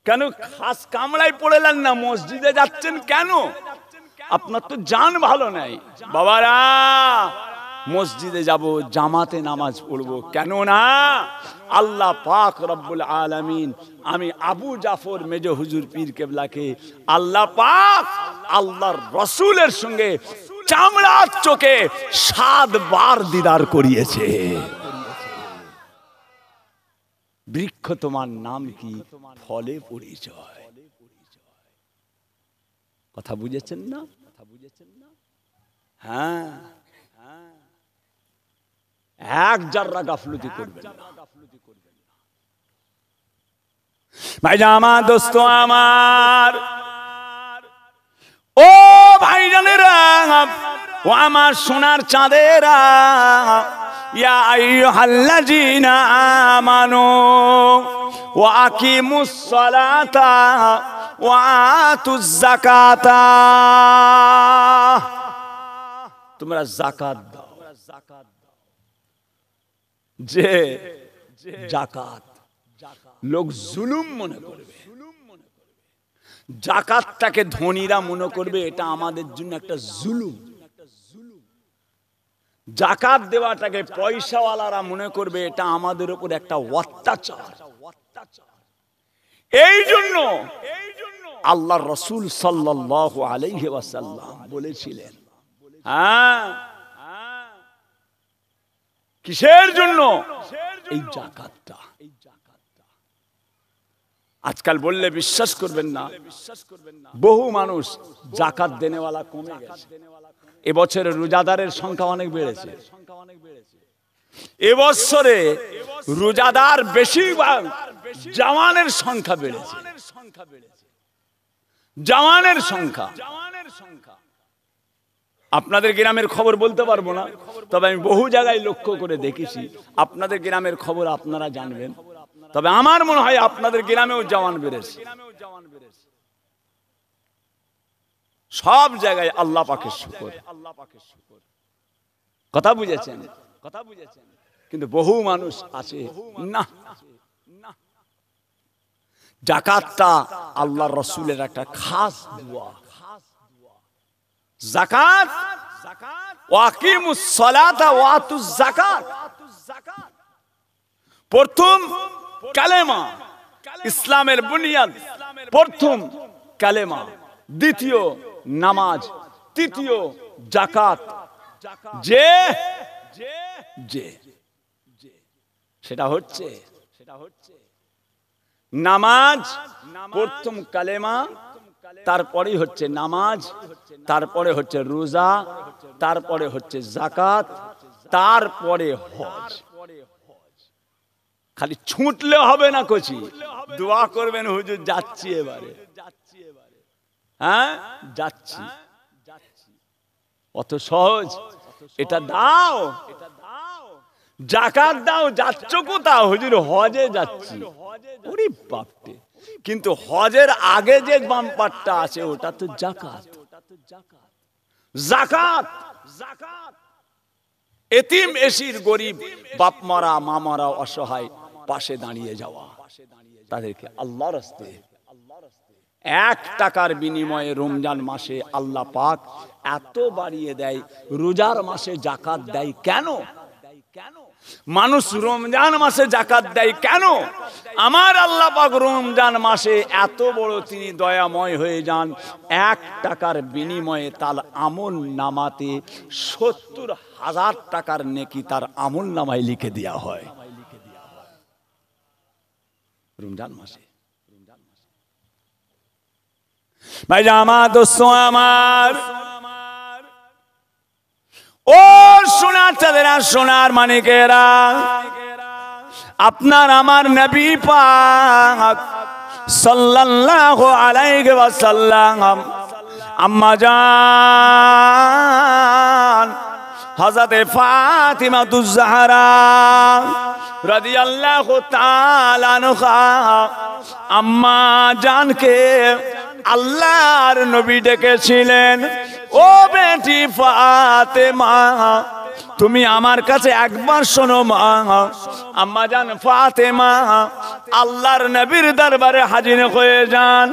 Speaker 1: কেন খাস কামড়ায় পড়েলেন না, মসজিদে যাচ্ছেন কেন? আপনার তো জান ভালো নাই। বাবারা, মসজিদে যাব, জামাতে নামাজ পড়বো। কেন না আল্লাহ পাক রব্বুল আলামিন, আমি আবু জাফর মেজো হুজুর পীর কেবলাকে আল্লাহ পাক আল্লাহর রসুলের সঙ্গে চামড়ার চোখে 7 বার দিদার করিয়েছে। বৃক্ষ তোমার নাম কি, ফলে পরিচয়। কথা বুঝেছেন না? হ্যাঁ, এক জাররা গাফলতি করবেন না। ভাইজান আমার, দোস্ত আমার, ও ভাইজানেরা, ও আমার সোনার চাঁদেরা, ইয়া আইয়ুহাল্লাযীনা আমানু ওয়া আকিমুস সালাতা ওয়া আতুজ যাকাতা, তোমরা যাকাত দাও। যে যাকাত লোক জুলুম মনে করবে, যাকাতটাকে ধনীরা মনে করবে এটা আমাদের জন্য একটা জুলুম। যাকাত দেওয়াটাকে পয়সাওয়ালারা মনে করবে এটা আমাদের উপর একটা অত্যাচার। এই জন্য আল্লাহর রাসূল সাল্লাল্লাহু আলাইহি ওয়াসাল্লাম বলেছিলেন, হ্যাঁ, কিসের জন্য? এই যাকাতটা। আজকাল বললে বিশ্বাস করবেন না, বহু মানুষ যাকাত দেনেওয়ালা কমে গেছে। এবছরে রোজাদারের সংখ্যা অনেক বেড়েছে। এবছরে রোজাদার বেশিরভাগ জওয়ানের সংখ্যা বেড়েছে। জওয়ানের সংখ্যা আপনাদের গ্রামের খবর বলতে পারবো না, তবে আমি বহু জায়গায় লক্ষ্য করে দেখেছি আপনাদের গ্রামের খবর আপনারা জানবেন। তবে আমার মনে হয় আপনাদের গ্রামেও জওয়ান বেড়েছে, সব জায়গায় আল্লাহ পাকের শুকর। কথা বুঝেছেন? কিন্তু বহু মানুষ আছে না। যাকাতটা আল্লাহর রাসূলের একটা খাস দোয়া। যাকাত, ওয়াকিমুস সালাতা ওয়া আতুজ যাকাত। প্রথম কালেমা, ইসলামের বুনিয়াদ প্রথম কালেমা, দ্বিতীয় নামাজ, তৃতীয় যাকাত। যে সেটা হচ্ছে নামাজ, প্রথম কালেমা, তারপরে হচ্ছে নামাজ, তারপরে হচ্ছে রোজা, তারপরে হচ্ছে যাকাত, তারপরে হজ। খালি ছুটলে হবে না, কচি দোয়া করবেন, হুজুর যাচ্ছি এবারে, হ্যাঁ যাচ্ছি। অত সহজ? এটা দাও, যাকাত দাও, যাচ্ছ কোথাও? হুজুর হজে যাচ্ছি। ওরে বাপরে, কিন্তু হজের আগে যে বাম্পারটা আছে ওটা তো যাকাত। যাকাত, এতিম এসির গরিব বাপ মারা মা মারা অসহায় পাশে দাঁড়িয়ে যাওয়া, তাদেরকে আল্লাহর রাস্তে 1 টাকার বিনিময়ে রমজান মাসে আল্লাহ পাক এত বাড়িয়ে দেয়। রোজার মাসে যাকাত দেয় কেন? মানুষ রমজান মাসে যাকাত দেয় কেন? আমার আল্লাহ পাক রমজান মাসে এত বড় তিনি দয়াময় হয়ে যান, 1 টাকার বিনিময়ে তার আমল নামাতে 70,000 টাকার নেকি তার আমল নামায় লিখে দেওয়া হয় রমজান মাসে। ভাই আমার দোস্ত আমার, ও সোনার চাঁদেরা, সোনার মানিকেরা, আপনার আমার নবী পাক সাল্লাল্লাহু আলাইহি ওয়াসাল্লাম আম্মা জান হযরত ফাতিমাতুজ জাহরা রাদিয়াল্লাহু তাআলা আনহা আম্মা জানকে আল্লাহর নবী ডেকেছিলেন, ও বেটি ফাতেমা তুমি আমার কাছে একবার শোনো মা। আম্মা জান ফাতেমা আল্লাহর নবীর দরবারে হাজির হয়ে যান।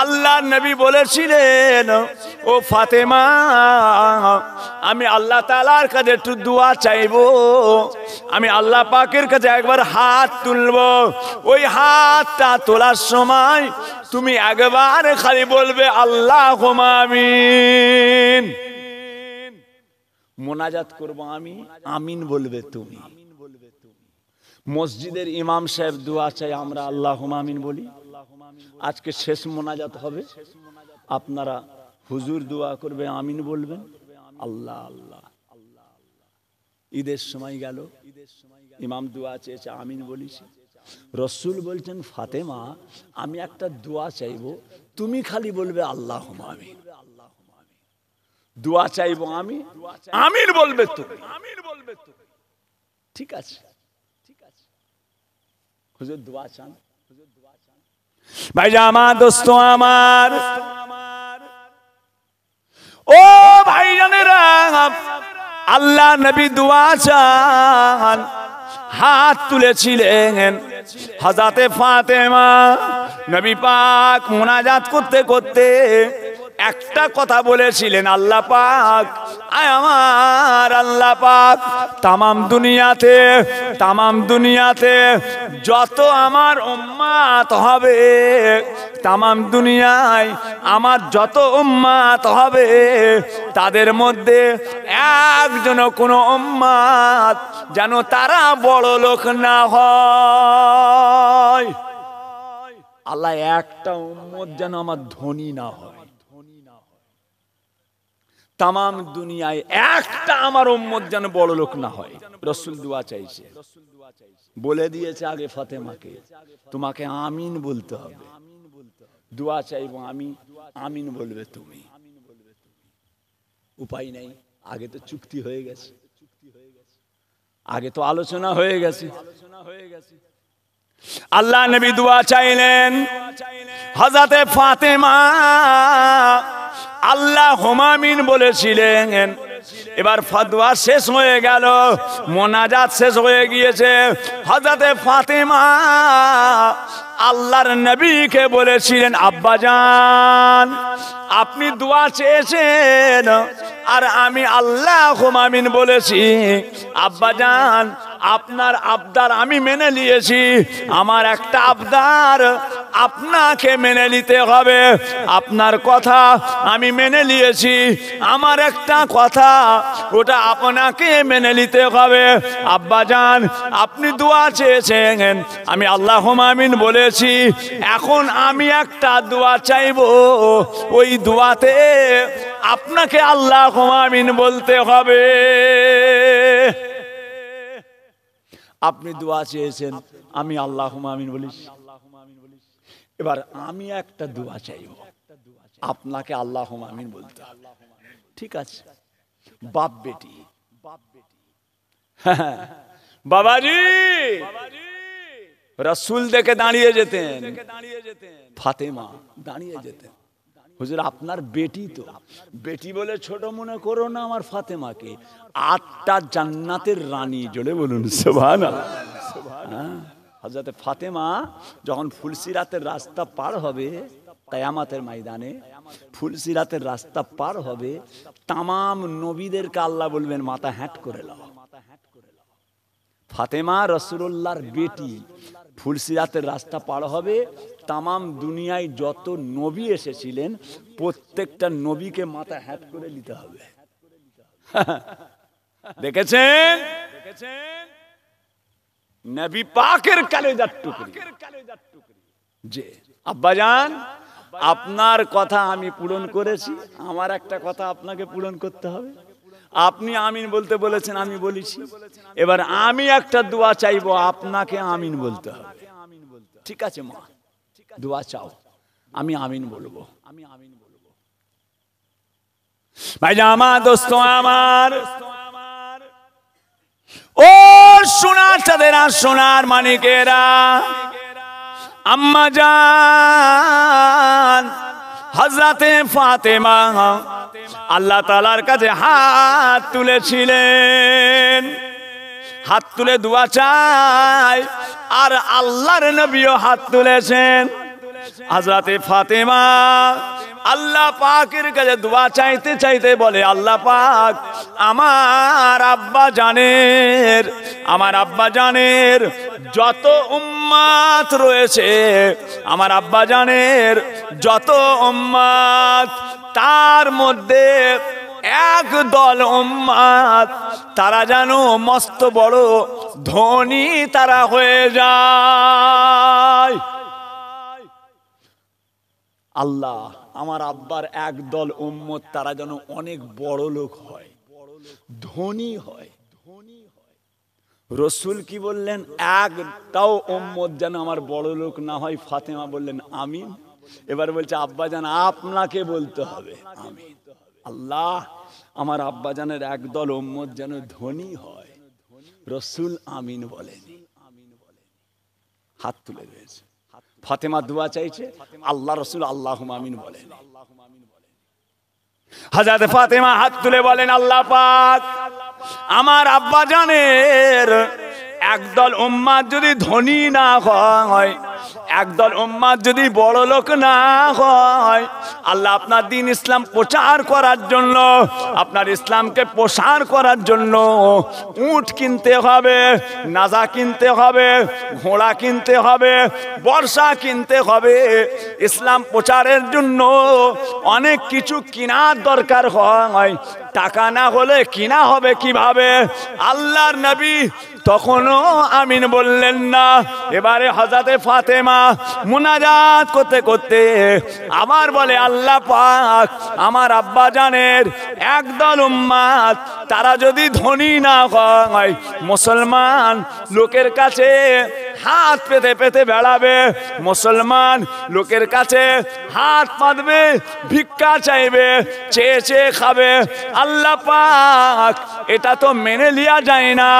Speaker 1: আল্লাহর নবী বলেছিলেন, ও ফাতেমা আমি আল্লাহ তাআলার কাছে একটু দোয়া চাইবো, আমি আল্লাহ পাকের কাছে একবার হাত তুলবো। ওই হাতটা তোলার সময় তুমি একবার খালি বলবে আল্লাহুম্মা আমিন। মোনাজাত করবো আমি, আমিন বলবে তুমি। মসজিদের ইমাম সাহেব দোয়া চাই, আমরা আল্লাহুম্মা আমিন বলি। আজকে শেষ মোনাজাত হবে, আপনারা হুজুর দোয়া করবে, আমিন বলবেন। আল্লাহ আল্লাহ। ঈদের সময় গেল, ইমাম দোয়া চেয়েছে, আমিন বলিছি। রসুল বলছেন ফাতেমা আমি একটা দোয়া চাইবো, তুমি খালি বলবে আল্লাহুম্মা আমিন। দোয়া চাইবো আমি, আমিন বলবে তুমি। ঠিক আছে, হুজুর দোয়া চান। ভাইজান আমার, দোস্ত আমার, ও ভাইজানেরা, আল্লাহ নবী দোয়া চান, হাত তুলেছিলেন। হযরতে ফাতেমা নবী পাক মুনাজাত করতে করতে একটা কথা বলেছিলেন, আল্লাহ পাক আয় আমার আল্লাহ পাক তামাম দুনিয়াতে যত আমার উম্মত হবে, তামাম দুনিয়ায় আমার যত উম্মত হবে, তাদের মধ্যে একজন কোনো উম্মত যেন তারা বড় লোক না হয়। আল্লাহ একটা উম্মত যেন আমার ধনী না হয়। তামাম দুনিয়ায় একটা আমার উম্মত যেন বড় লোক না হয়। রাসূল দোয়া চাইছে, বলে দিয়েছে আগে ফাতেমাকে তোমাকে আমিন বলতে হবে। দোয়া চাইবো আমি, আমিন বলবে তুমি। উপায় নেই, আগে তো চুক্তি হয়ে গেছে, আগে তো আলোচনা হয়ে গেছে। আল্লাহ নবী দোয়া চাইলেন, হযরতে ফাতেমা আল্লাহুম্মা আমিন বলেছিলেন। এবার ফতোয়া শেষ হয়ে গেল, মোনাজাত শেষ হয়ে গিয়েছে। হযরতে ফাতেমা আল্লাহর নবীকে বলেছিলেন, আব্বাজান আপনি দোয়া চেয়েছেন আর আমি আল্লাহুম্মা আমিন বলেছি। আব্বাজান আপনার আবদার আমি মেনে নিয়েছি, আমার একটা আবদার আপনাকে মেনে নিতে হবে। আপনার কথা আমি মেনে নিয়েছি, আমার একটা কথা ওটা আপনাকে মেনে নিতে হবে। আব্বাজান আপনি দোয়া চেয়েছেন, আমি আল্লাহুম্মা আমিন বলেছি। এখন আমি একটা দোয়া চাইবো, ওই দোয়াতে আপনাকে আল্লাহুম্মা আমিন বলতে হবে। আপনি দোয়া চেয়েছেন, আমি আল্লাহুম্মা আমিন বলেছি। এবার আমি একটা দোয়া চাইব, আপনাকে আল্লাহুম্মা আমিন বলতে হবে। ঠিক আছে? বাপ বেটি, বাবাজি রাসূল দেখে দাঁড়িয়ে যেতেন, ফাতেমা দাঁড়িয়ে যেতেন। হুজুর আপনার বেটি তো, বেটি বলে ছোট মনে করো না আমার ফাতেমাকে, 8টা জান্নাতের রানী, জোরে বলুন সুবহানাল্লাহ। হযরতে ফাতেমা যখন ফুলসিরাতের রাস্তা পার হবে, কিয়ামতের ময়দানে ফুলসিরাতের রাস্তা পার হবে, তামাম নবীদেরকে আল্লাহ বলবেন মাথা হ্যাট করে লাও। ফাতেমা রাসূলুল্লাহর বেটি, ফুলসিরাতের রাস্তা পার হবে, তামাম দুনিয়ায় যত নবী এসেছিলেন প্রত্যেকটা নবীকে মাথা হ্যাট করে নিতে হবে। দেখেছেন নবী পাকের কালেজার টুকরি। যে আব্বাজান আপনার কথা আমি পূরণ করেছি, আমার একটা কথা আপনাকে পূরণ করতে হবে। আপনি আমিন বলতে বলেছেন, আমি বলেছি। এবার আমি একটা দোয়া চাইবো, আপনাকে আমিন বলতে হবে। ঠিক আছে মা, দোয়া চাও, আমি আমিন বলবো। ভাই আমার দোস্ত আমার, ও সোনার চাঁদেরা, সোনার মানিকেরা, আম্মা জান হযরতে ফাতেমা আল্লাহ তাআলার কাছে হাত তুলেছিলেন। হাত তুলে দোয়া চাই, আর আল্লাহর নবীও হাত তুলেছেন। হযরতে ফাতেমা আল্লাহ পাকের কাছে দোয়া চাইতে চাইতে বলে, আল্লাহ পাক আমার আব্বা জানের যত উম্মত রয়েছে, আমার আব্বা জানের যত উম্মত, তার মধ্যে এক দল উম্মত তারা যেন মস্ত বড় ধনী তারা হয়ে যায়। আল্লাহ আমার আব্বার এক দল উম্মত তারা যেন অনেক বড় লোক হয়, ধনী হয়। রসুল কি বললেন? একটাও উম্মত যেন আমার বড় লোক না হয়। ফাতেমা বললেন আমিন। এবার বলছে আব্বাজান আপনাকে বলতে হবে আমিন। আল্লাহ আমার আব্বাজানের একদল উম্মত যেন ধনী হয়। রসুল আমিন বলেন, হাত তুলে রয়েছে। ফাতেমা দোয়া চাইছে, আল্লাহ রসুল আল্লাহুম্মা আমিন বলেন। হযরত ফাতেমা হাত তুলে বলেন, আল্লাহ পাক আমার আব্বাজানের একদল উম্মত যদি ধনী না হয়, একদল উম্মত যদি বড় লোক না হয়, আল্লাহ আপনার দ্বীন ইসলাম প্রচার করার জন্য, আপনার ইসলামকে প্রসার করার জন্য উট কিনতে হবে, নাজা কিনতে হবে, ঘোড়া কিনতে হবে, বর্ষা কিনতে হবে। ইসলাম প্রচারের জন্য অনেক কিছু কেনার দরকার হয়, টাকা না হলে কিনা হবে কিভাবে? আল্লাহর নবী তখনও আমিন বললেন না। এবারে হযরতে ফাতেমা মুনাজাত করতে করতে আবার বলে, আল্লাহ পাক আমার আব্বা জানের একদল উম্মত তারা যদি ধনী না হয়, মুসলমান লোকের কাছে হাত পেতে পেতে বেড়াবে, মুসলমান লোকের কাছে হাত পাতবে, ভিক্ষা চাইবে, চেয়ে চেয়ে খাবে। আল্লাহ পাক এটা তো মেনে লিয়া যায় না।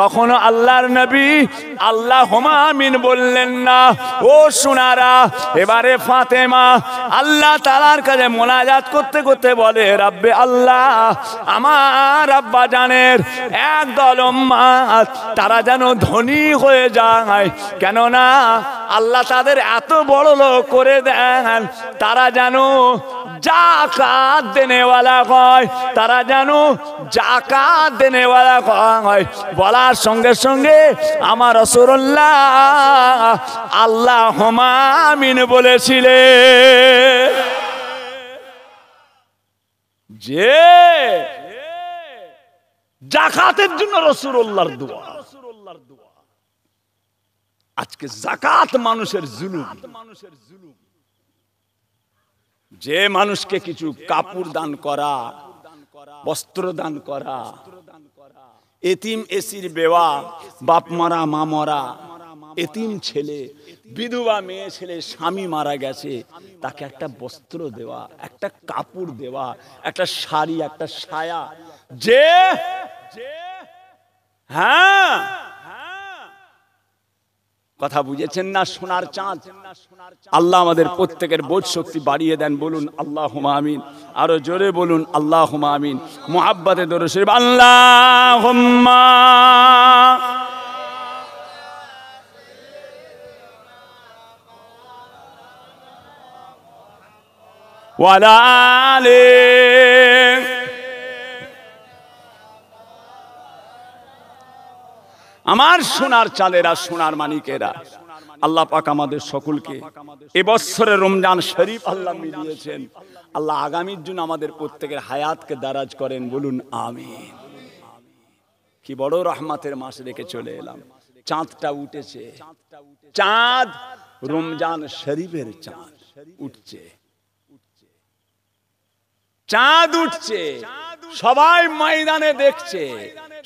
Speaker 1: তখন আল্লাহর নবী আল্লাহুম্মা আমিন বললেন না। ও সোনারা, এবারে ফাতেমা আল্লাহ তাআলার কাছে মোনাজাত করতে করতে বলে, রাব্বে আল্লাহ, আমার আব্বা জানের একদল উম্মত তারা যেন ধনী হয়ে যায়, কেননা আল্লাহ তাদের এত বড় লোক করে দেন, তারা যেন জাকাত দেনেওয়ালা হয়, তারা যেন জাকাত দেনেওয়ালা হয়। বলার সঙ্গে সঙ্গে আমার রাসূলুল্লাহ আল্লাহুম্মা আমিন বলেছিলেন। যে জাকাতের জন্য রাসূলুল্লাহর দোয়া। আজকে জাকাত মানুষের জুলুম। যে মানুষকে কিছু কাপড় দান করা, বস্ত্র দান করা, এতিম এসির বেওয়া, বাপ মারা মা মরা, এতিম ছেলে, বিধবা মেয়ে ছেলে, স্বামী মারা গেছে, তাকে একটা বস্ত্র দেওয়া, একটা কাপড় দেওয়া, একটা শাড়ি, একটা সায়া। যে হ্যাঁ, কথা বুঝেছেন না? সোনার চাঁদ। আল্লাহ আমাদের প্রত্যেকের বোধ শক্তি বাড়িয়ে দেন। বলুন আল্লাহুম্মা আমিন। আরো জোরে বলুন আল্লাহুম্মা আমিন। মুহাব্বতে দরুদ শরীফ আল্লাহুম্মা ওয়ালা আলি। আমার সোনার চালেরা, সোনার মানিকেরা, আল্লাহ পাক আমাদের সকলকে এবছরে রমজান শরীফ আল্লাহ মিলিয়েছেন। আল্লাহ আগামীর জন্য আমাদের প্রত্যেকের হায়াতকে দারাজ করেন। বলুন আমিন। কি বড় রহমতের মাস রেখে চলে এলাম। চাঁদটা উঠেছে, চাঁদ রমজান শরীফের চাঁদ উঠছে, চাঁদ উঠছে, সবাই ময়দানে দেখছে।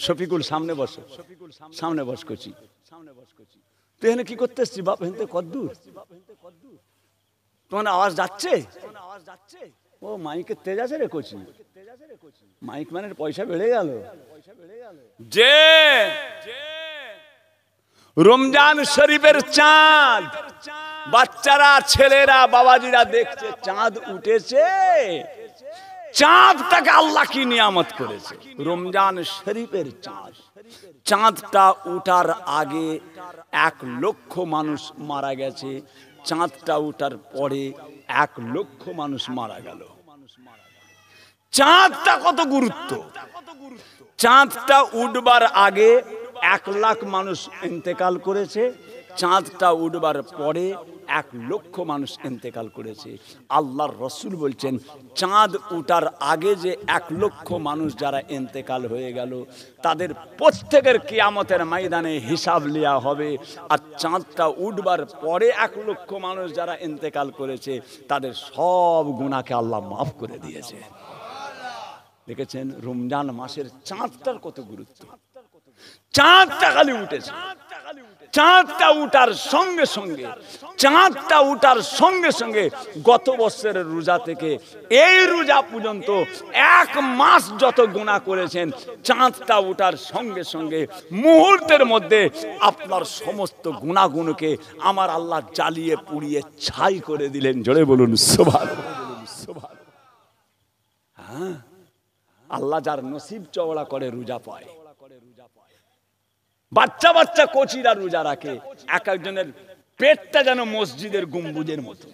Speaker 1: শফিকুল সামনে বসো, সামনে বস করছি। তুই এখানে কি করতে এসছিস বাপ? হেনতে কদ্দূর তোমার আওয়াজ যাচ্ছে? ও মাইকের তেজ আছে রে কচি, মাইক মানে পয়সা বেড়ে গেল। যে রমজান শরীফের চাঁদ, বাচ্চারা, ছেলেরা, বাবাজিরা দেখছে চাঁদ উঠেছে। চাঁদটাকে আল্লাহ কি নিয়ামত করেছে। রমজান শরীফের চাঁদ, চাঁদটা উঠার আগে 1 লক্ষ মানুষ মারা গেছে, চাঁদটা উঠার পরে 1 লক্ষ মানুষ মারা গেল। চাঁদটা কত গুরুত্ব। চাঁদটা উঠবার আগে 1 লাখ মানুষ ইন্তেকাল করেছে, চাঁদটা উঠবার পরে 1 লক্ষ মানুষ ইন্তেকাল করেছে। আল্লাহর রাসূল বলছেন, চাঁদ উঠার আগে যে 1 লক্ষ মানুষ যারা ইন্তেকাল হয়ে গেল, তাদের প্রত্যেকের কিয়ামতের ময়দানে হিসাব নেওয়া হবে। আর চাঁদটা উঠবার পরে 1 লক্ষ মানুষ যারা ইন্তেকাল করেছে, তাদের সব গুনাহকে আল্লাহ মাফ করে দিয়েছে। দেখেছেন রমজান মাসের চাঁদটার কত গুরুত্ব। চাঁদটা খালি উঠেছে, চাঁদটা উঠার সঙ্গে সঙ্গে, চাঁদটা উঠার সঙ্গে সঙ্গে গত বছরের রোজা থেকে এই রোজা পর্যন্ত 1 মাস যত গুনাহ করেছেন, চাঁদটা উঠার সঙ্গে সঙ্গে মুহূর্তের মধ্যে আপনার সমস্ত গুনাহগুলোকে আমার আল্লাহ জ্বালিয়ে পুড়িয়ে ছাই করে দিলেন। জোরে বলুন সুবহানাল্লাহ। হ্যাঁ, আল্লাহ যার নসিব চওড়া করে রোজা পায়। বাচ্চা বাচ্চা কোচিরা রোজা রাখে, এক একজনের পেটটা যেন মসজিদের গম্বুজের মতো।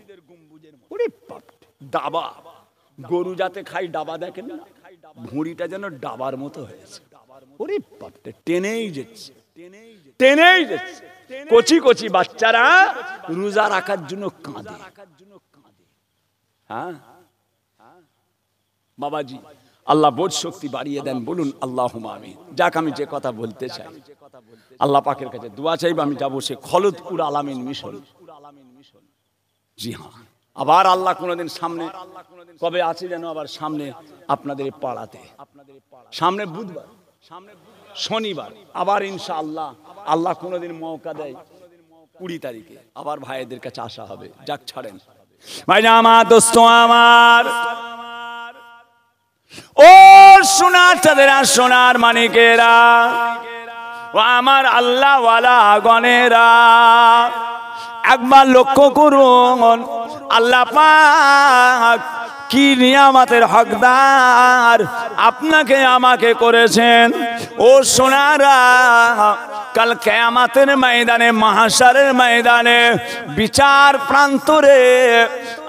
Speaker 1: ওরে বাপ, ডাবা, গরু যাতে খাই ডাবা, দেখেন না, ভুঁড়িটা যেন ডাবার মতো হয়েছে। ওরে বাপ, টেনেই যাচ্ছে, টেনেই যাচ্ছে। কচি কচি বাচ্চারা রোজা রাখার জন্য কাঁদে। হ্যাঁ বাবাজি, আল্লাহ বোধ শক্তি বাড়িয়ে দেন। বলুন আল্লাহুম্মা আমিন। যাক, আমি যে কথা বলতে চাই, আল্লাহ পাকের কাছে দোয়া চাইব। আমি যাবো সে খলদপুর আলামিন মিশন। জি হ্যাঁ, আবার আল্লাহ কোনোদিন সামনে, কবে আছে যেন, আবার সামনে আপনাদের পাড়াতে, সামনে বুধবার, শনিবার, আবার ইনশাআল্লাহ আল্লাহ কোনোদিন মৌকা দেয়, 20 তারিখে আবার ভাইদের কাছে আসা হবে। যাক ছাড়েন ভাই, আমার দোস্ত আমার, ও সোনার চাঁদেরা, সোনার মানিকেরা, ও আমার আল্লাহ ওয়ালা গণেরা, একবার লক্ষ্য করুন আল্লাহ পাক কি নিয়ামতের হকদার আপনাকে আমাকে করেছেন। ও সোনারা, কাল কিয়ামতের ময়দানে, মাহশারের ময়দানে, বিচার প্রান্তরে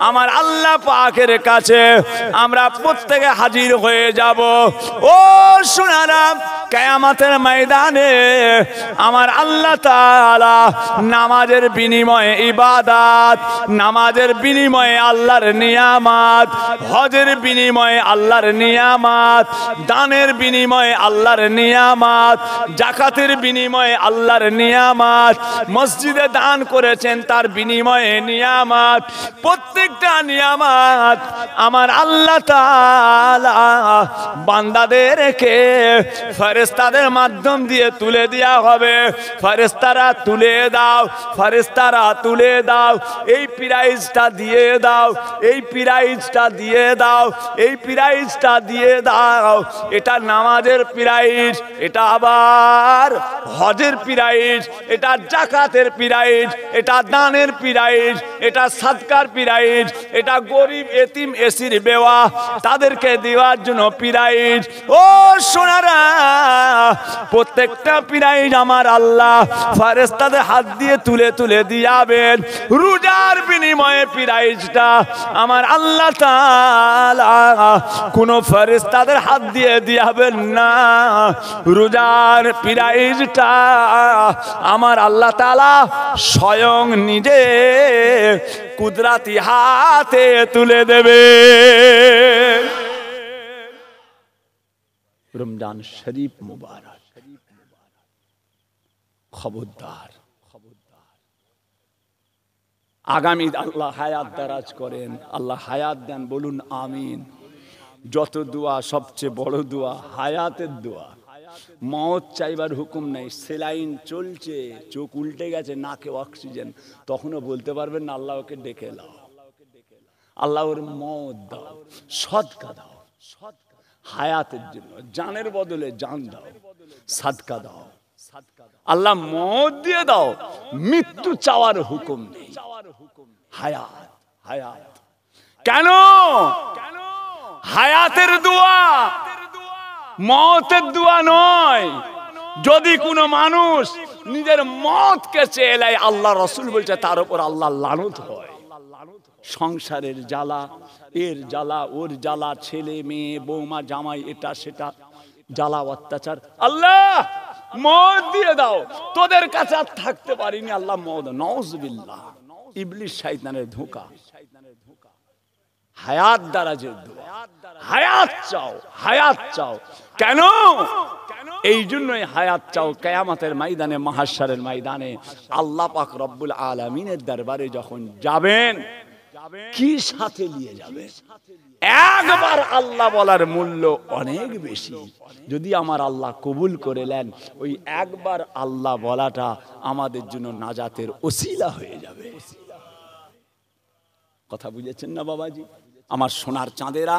Speaker 1: আমার আল্লাহ পাকের কাছে আমরা প্রত্যেকে হাজির হয়ে যাব। ও সোনারা, কিয়ামতের ময়দানে আমার আল্লাহ তাআলা নামাজের বিনিময়ে ইবাদত, নামাজের বিনিময়ে আল্লাহর নিয়ামত, হজের বিনিময়ে আল্লাহর নিয়ামত, দানের বিনিময়ে আল্লাহর নিয়ামত, যাকাতের বিনিময়ে আল্লাহর নিয়ামত, মসজিদে দান করেছেন তার বিনিময়ে নিয়ামত, প্রত্যেকটা নিয়ামত আমার আল্লাহ তাআলা বান্দাদেরকে ফেরেশতাদের মাধ্যম দিয়ে তুলে দেওয়া হবে। ফেরেশতারা তুলে দাও, ফেরেশতারা তুলে দাও, এই প্রাইজটা দিয়ে দাও, এই প্রাইজটা দিয়ে দাও, এই প্রাইজটা দিয়ে দাও। এটা নামাজের প্রাইজ, এটা আবার হজের প্রাইজ, এটা যাকাতের প্রাইজ, এটা দানের প্রাইজ, এটা সাদকার প্রাইজ, এটা গরিব এতিম এসির বেওয়া তাদেরকে দেওয়ার জন্য প্রাইজ। ও সোনারা, প্রত্যেকটা প্রাইজ আমার আল্লাহ ফেরেশতাদের হাত দিয়ে তুলে তুলে দিয়াবেন। রোজার বিনিময়ে প্রাইজটা আমার আল্লাহ তাআলা কোন ফেরেশতাদের হাত দিয়ে দিয়াবেন না। রোজার প্রাইজটা আমার আল্লাহ তাআলা স্বয়ং নিজে কুদরতি হাতে তুলে দেবে। রমজান শরীফ মুবারক, খবরদার খবরদার, আগামী আল্লাহ হায়াত দারাজ করেন, আল্লাহ হায়াত দেন, বলুন আমিন। যত দোয়া সবচেয়ে বড় দোয়া হায়াতের দোয়া। মওত চাইবার হুকুম নেই, সেলাইন চলছে, চোখ উল্টে গেছে, নাকে অক্সিজেন, তখনও বলতে পারবেন না আল্লাহ ওকে ডেকে লাও, আল্লাহ ওর মওত দাও, সদকা দাও, হায়াতের জন্য জানের বদলে জান দাও, সাদকা দাও, আল্লাহ মওত দিয়ে দাও, মৃত্যু চাওয়ার হুকুম নেই, হায়াত হায়াত। কেন? হায়াতের দোয়া, মওতের দোয়া নয়। যদি কোনো মানুষ নিজের মওতকে চেয়ে নেয়, আল্লাহ রাসূল বলছে তার উপর আল্লাহ লানত হয়। সংসারের জ্বালা, এর জ্বালা, ওর জ্বালা, ছেলে মেয়ে বৌমা জামাই এটা সেটা জ্বালা অত্যাচার, আল্লাহ মওত দিয়ে দাও, তোদের কাছে আর থাকতে পারিনি, আল্লাহ মওত। নাউযুবিল্লাহ, ইবলিস শয়তানের ধোঁকা। হায়াত দারাজের দোয়া, হায়াত চাও, হায়াত চাও। কেন? এই জন্যই হায়াত চাও। কিয়ামতের ময়দানে, মাহশারের ময়দানে আল্লাহ পাক রব্বুল আলামিনের দরবারে যখন যাবেন, কি সাথে নিয়ে যাবে? একবার আল্লাহ বলার মূল্য অনেক বেশি। যদি আমার আল্লাহ কবুল করে নেন, ওই একবার আল্লাহ বলাটা আমাদের জন্য নাজাতের ওসিলা হয়ে যাবে। কথা বুঝেছেন না বাবাজি? আমার সোনার চাঁদেরা,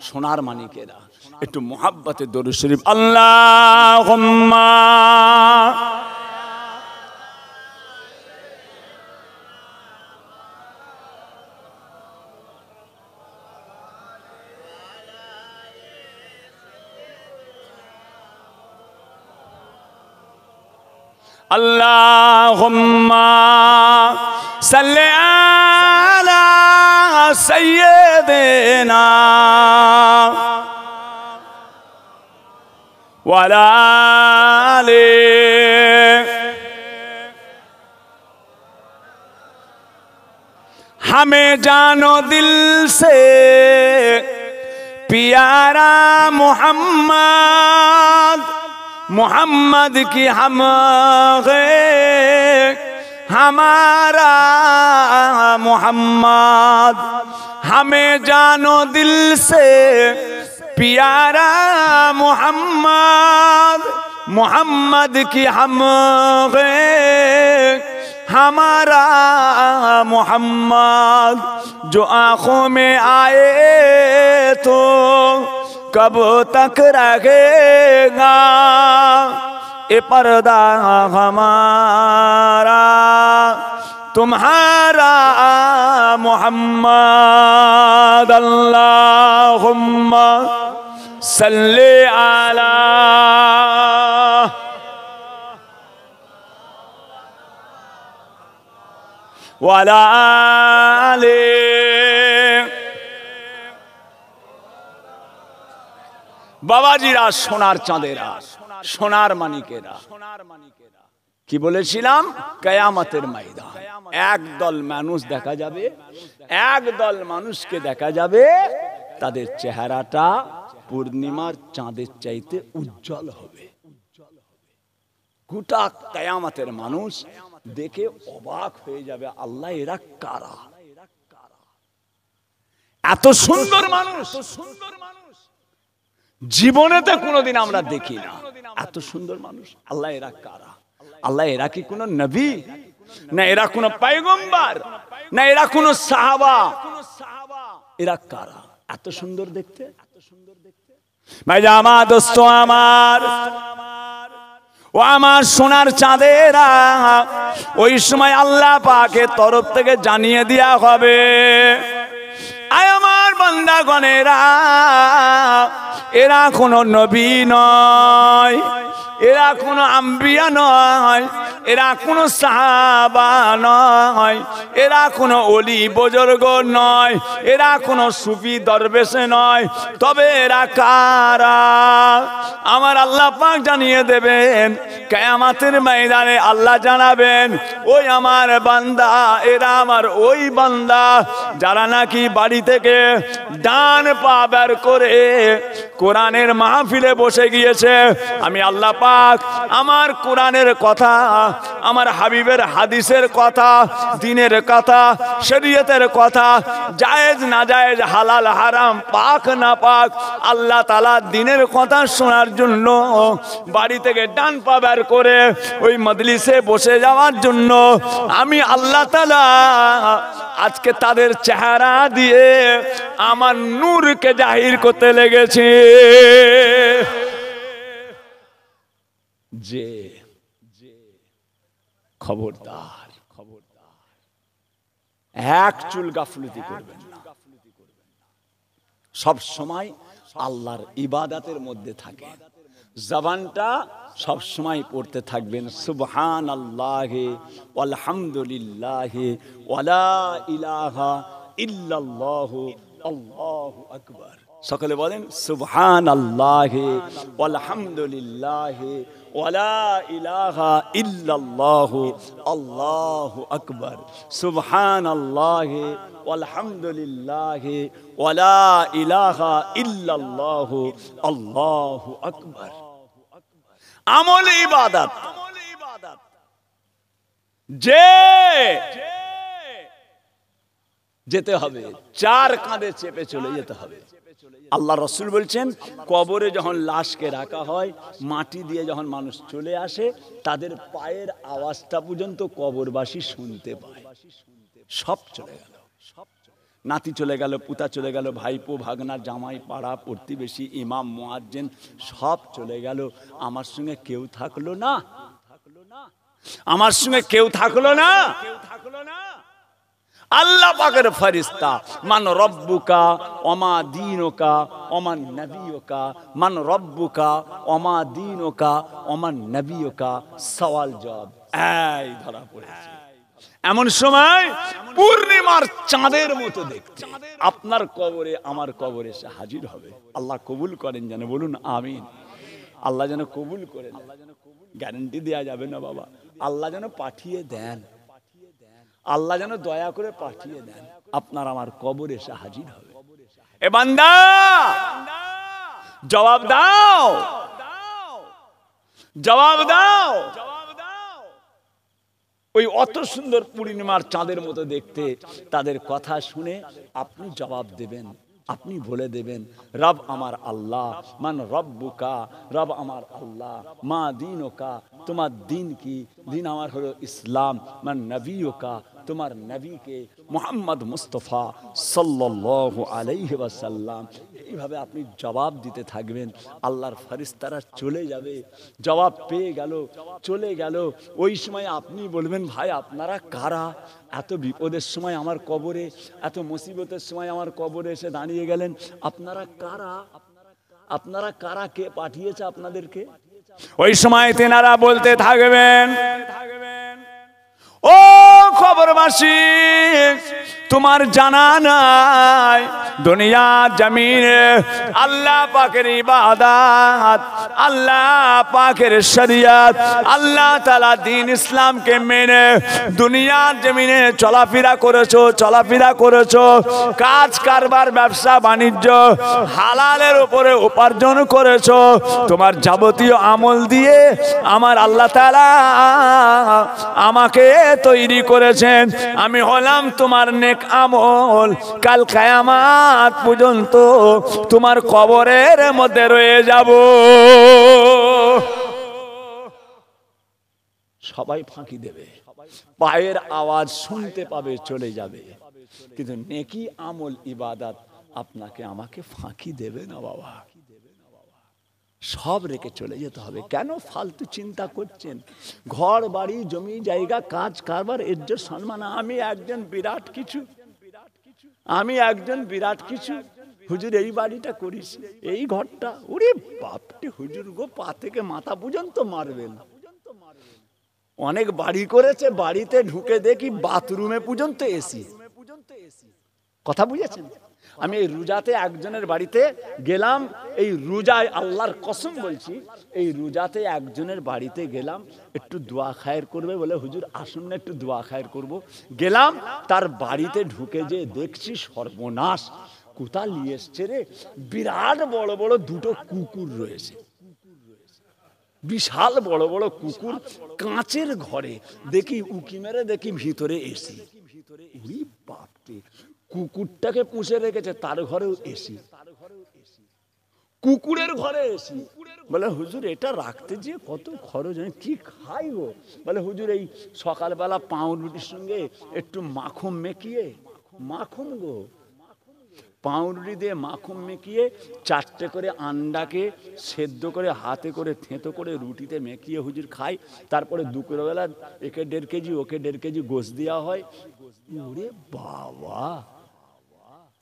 Speaker 1: সোনার মানিকেরা, একটু মোহাব্বতে দরুদ শরীফ আল্লাহুম্মা আল্লাহুম্মা সাল্লি আলা সাইয়্যিদিনা ওয়া আলা আলিহি। हमें जानो दिल से प्यारा मोहम्मद, मोहम्मद की हम गए हमारा मोहम्मद। हमें जानो दिल से प्यारा मोहम्मद, मोहम्मद की हम गए हमारा मोहम्मद जो आंखों में आए तो कब तक रहेगा ये पर्दा हमारा तुम्हारा मोहम्मद अल्लाहुम्मा सल्ले अला वाला आले। বাবাজিরা, সোনার চাঁদেরা, সোনার মানিকেরা, কি বলেছিলাম? কিয়ামতের ময়দান একদল মানুষ দেখা যাবে, একদল মানুষকে দেখা যাবে, তাদের চেহারাটা পূর্ণিমার চাঁদের চাইতে উজ্জ্বল হবে। গোটা কিয়ামতের মানুষ দেখে অবাক হয়ে যাবে, আল্লাহ এরা কারা? এত সুন্দর মানুষ জীবনেতে কোনোদিন আমরা দেখি না। এত সুন্দর মানুষ, আল্লাহ এরা কারা? আল্লাহ এরা কি কোন নবী, না এরা কোন পয়গম্বর, না এরা কোন সাহাবা? এরা কারা? এত সুন্দর দেখতে, এত সুন্দর দেখতে। ভাই আমার দোস্ত আমার, ও আমার সোনার চাঁদেরা, ওই সময় আল্লাহ পাকের তরফ থেকে জানিয়ে দেয়া হবে, আয় আমার বান্দাগণেরা, এরা কোনো নবী নয়, এরা কোনো আম্বিয়া নয়, এরা কোনো সাহাবা নয়, এরা কোনো ওলি বুজুর্গ নয়, এরা কোনো সুফি দরবেশে নয়, তবে এরা কারা? আমার আল্লাহ পাক জানিয়ে দেবেন কিয়ামতের ময়দানে। আল্লাহ জানাবেন, ওই আমার বান্দা, এরা আমার ওই বান্দা যারা নাকি বাড়ি থেকে ডান পা বের করে কোরআনের মাহফিলে বসে গিয়েছে। আমি আল্লাহ পাক আমার কোরআনের কথা, আমার হাবিবের হাদিসের কথা, দ্বীনের কথা, শরীয়তের কথা, জায়েজ না জায়েজ, হালাল হারাম, পাক না পাক, আল্লাহ তাআলা দ্বীনের কথা শোনার জন্য বাড়ি থেকে ডান পা বের করে ওই মজলিসে বসে যাওয়ার জন্য আমি আল্লাহ তাআলা আজকে তাদের চেহারা দিয়ে আমার নূরকে জাহির করতে লেগেছে। যে খবরদার, খবরদার, এক চুল গাফলতি করবেন না। সব সময় আল্লাহর ইবাদতের মধ্যে থাকে, জবানটা সব সময় পড়তে থাকবেন সুবহানাল্লাহি ওয়ালহামদুলিল্লাহি ওয়ালা ইলাহা ইল্লাল্লাহু আল্লাহু আকবার। সকলে বলেন সুবহানাল্লাহি ওয়ালহামদুলিল্লাহি ওয়ালা ইলাহা ইল্লাল্লাহু আল্লাহু আকবার। সুবহানাল্লাহি ওয়ালহামদুলিল্লাহি ওয়ালা ইলাহা ইল্লাল্লাহু আল্লাহু আকবার। আমল ইবাদত, যে যেতে হবে, চার কাঁধে চেপে চলে যেতে হবে। আল্লাহ রসুল বলছেন, কবরে যখন লাশকে রাখা হয়, মাটি দিয়ে যখন মানুষ চলে আসে, তাদের পায়ের আওয়াজটা পর্যন্ত কবরবাসী শুনতে পায়। সব চলে গেল, নাতি চলে গেল, পুতা চলে গেল, ভাইপো, ভাগনা, জামাই, পাড়া প্রতিবেশী, ইমাম, মুয়াজ্জিন, সব চলে গেল। আমার সঙ্গে কেউ থাকলো না, আমার সঙ্গে কেউ থাকলো না। আল্লাহ পাকের ফেরেশতা, মান রব্বুকা ওমা দীনুকা ওমান নবিয়ুকা, মান রব্বুকা ওমা দীনুকা ওমান নবিয়ুকা, সওয়াল জবাব এই ধরা পড়েছে। এমন সময় পূর্ণিমার চাঁদের মতো দেখতে আপনার কবরে আমার কবরে এসে হাজির হবে। আল্লাহ কবুল করেন যেন, বলুন আমিন। আল্লাহ যেন কবুল করেন, গ্যারান্টি দেয়া যাবে না বাবা। আল্লাহ যেন পাঠিয়ে দেন, আল্লাহ যেন দয়া করে পাঠিয়ে দেন, আপনার আমার কবরে এসে হাজির হবে। এ বান্দা জবাব দাও, জবাব দাও। ওই অত সুন্দর পূর্ণিমার চাঁদের মতো দেখতে তাদের কথা শুনে আপনি জবাব দেবেন, আপনি বলে দেবেন রব আমার আল্লাহ, মান রব্বুকা, রব আমার আল্লাহ, মা দীনুকা, তোমার দিন কি? দিন আমার হলো ইসলাম। মান নবিয়ুকা, তোমার নবীকে মুহাম্মদ মুস্তাফা সাল্লাল্লাহু আলাইহি ওয়াসাল্লাম। এইভাবে আপনি জবাব দিতে থাকবেন, আল্লাহর ফেরেশতারা চলে যাবে। জবাব পেয়ে গেল, চলে গেল। ওই সময় আপনি বলবেন ভাই আপনারা কারা? এত বিপদের সময় আমার কবরে, এত মুসিবতের সময় আমার কবরে এসে দাঁড়িয়ে গেলেন, আপনারা কারা? আপনারা কারা? কে পাঠিয়েছে আপনাদেরকে? ওই সময় তেনারা বলতে থাকবেন, ও খবরবাসী, তোমার জানা নাই দুনিয়া জমিনে আল্লাহ পাকের ইবাদত, আল্লাহ পাকের শরিয়ত, আল্লাহ তাআলা দ্বীন ইসলামকে মেনে দুনিয়া জমিনে চলাফেরা করেছো, কাজ কারবার ব্যবসা বাণিজ্য হালালের উপরে উপার্জন করেছো। তোমার যাবতীয় আমল দিয়ে আমার আল্লাহ তাআলা আমাকে তৈরি করেছেন। আমি হলাম তোমার নেক আমল, কাল কিয়ামত পর্যন্ত তোমার কবরের মধ্যে রয়ে যাব। সবাই ফাঁকি দেবে, পায়ের আওয়াজ শুনতে পাবে, চলে যাবে, কিন্তু নেকি আমল ইবাদত আপনাকে আমাকে ফাঁকি দেবে না বাবা। সব রেখে চলে যেতে হবে। কেন ফালতু চিন্তা করছেন? ঘর বাড়ি জমি জায়গা কাজ কারবার এজ্জত সম্মান, আমি একজন বিরাট কিছু, হুজুর এই বাড়িটা করিস, এই ঘরটা, ওরে বাপটি হুজুর গো, পা থেকে মাথা পর্যন্ত মারবেন। অনেক বাড়ি করেছে, বাড়িতে ঢুকে দেখি বাথরুমে পর্যন্ত এসি। কথা বুঝেছেন? আমি এই রোজাতে একজনের বাড়িতে গেলাম, এই রোজায় আল্লাহর কসম বলছি, এই রোজাতে একজনের বাড়িতে গেলাম, একটু দোয়া খায়ের করবে বলে, হুজুর আসুন না একটু দোয়া খায়ের করব। গেলাম, তার বাড়িতে ঢুকে যে দেখছি সর্বনাশ, কোথা নিয়ে এসছে রে, বিরাট বড় বড় দুটো কুকুর রয়েছে, বিশাল বড় বড় কুকুর, কাঁচের ঘরে। দেখি উকি মেরে দেখি ভিতরে এসি। বাপরে, কুকুরটাকে পুষে রেখেছে, তার ঘরেও এসি, কুকুরের ঘরে এসি। বলে হুজুর এটা রাখতে যে কত খরচ, কি খাই গো? বলে হুজুর এই সকালবেলা পাউরুটির সঙ্গে একটু মাখন মেকিয়ে, মাখন গো, পাউরুটি দিয়ে মাখন মেকিয়ে 4টে করে আন্ডাকে সেদ্ধ করে হাতে করে থেঁতো করে রুটিতে মেকিয়ে হুজুর খাই। তারপরে দুপুরবেলা একে 1.5 কেজি ওকে 1.5 কেজি গোশ দেওয়া হয়। ওরে বাবা,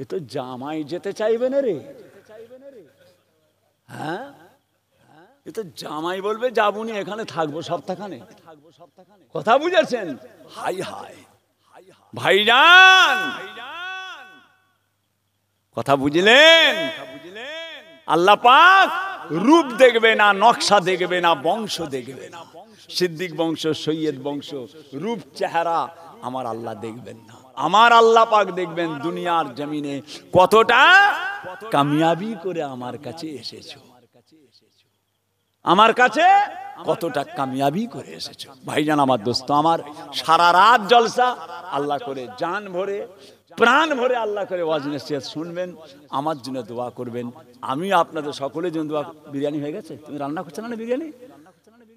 Speaker 1: এ তো জামাই যেতে চাইবে না রে। হ্যাঁ, এ তো জামাই বলবে যাবুনি, এখানে থাকবো সপ্তাহখানে। কথা বুঝেছেন? হাই হাই ভাইজান, কথা বুঝলেন? আল্লাহ পাক রূপ দেখবে না, নকশা দেখবে না, বংশ দেখবে না। সিদ্দিক বংশ, সৈয়দ বংশ, রূপ চেহারা আমার আল্লাহ দেখবেন না। আমার আল্লাহ পাক দেখবেন দুনিয়ার জমিনে কতটা কামিয়াবি করে আমার কাছে এসেছো, আমার কাছে কতটা কামিয়াবি করে এসেছো। ভাইজান আমার দোস্ত আমার, সারা রাত জলসা আল্লাহ করে, জান ভরে প্রাণ ভরে আল্লাহ করে ওয়াজ নসিহত শুনবেন, আমার জন্য দোয়া করবেন। আমি আপনাদের সকলের জন্য দোয়া। বিরিয়ানি হয়ে গেছে? তুমি রান্না করছো না বিরিয়ানি?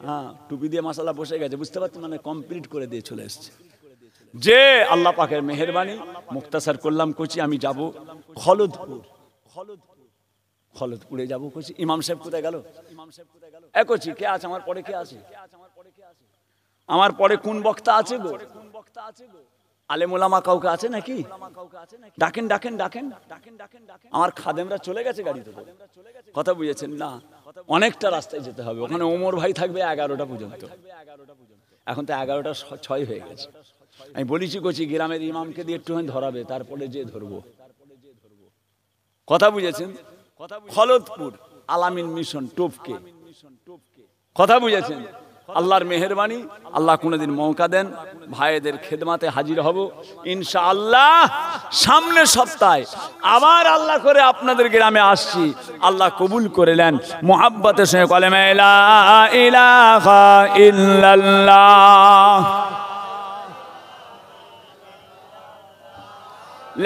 Speaker 1: হ্যাঁ, টুপি দিয়ে মশলা বসে গেছে, বুঝতে পারছি, মানে কমপ্লিট করে দিয়ে চলে এসছে। যে আল্লাহ পাকের মেহেরবানি, মুক্তাসার করলাম করছি, আমি যাব খলদপুরে যাব করছি। ইমাম সাহেব কোথায় গেল? করছি কে আছে আমার পরে? কে আছে আমার পরে? কোন বক্তা আছে গো? আলেম ওলামা কাউকে আছে নাকি? ডাকেন ডাকেন ডাকেন। আমার খাদেমরা চলে গেছে গাড়িতে। কথা বুঝেছেন না? অনেকটা রাস্তায় যেতে হবে, ওখানে ওমর ভাই থাকবে 11টা পর্যন্ত। এখন তো 11টা 6 হয়ে গেছে। আমি বলেছি করছি গ্রামের ইমামকে দিয়ে একটুখানি ধরাবে, তারপরে যে ধরবো। কথা বুঝেছেন? খলদপুর আলামিন মিশন টোপকে। কথা বুঝেছেন? আল্লাহর মেহেরবানি, আল্লাহ কোনদিন মৌকা দেন, ভাইদের খেদমাতে হাজির হব ইনশাআল্লাহ। সামনে সপ্তাহে আবার আল্লাহ করে আপনাদের গ্রামে আসছি। আল্লাহ কবুল করে নেন, মুহাব্বতের সঙ্গে কলেমা লা ইলাহা ইল্লাল্লাহ,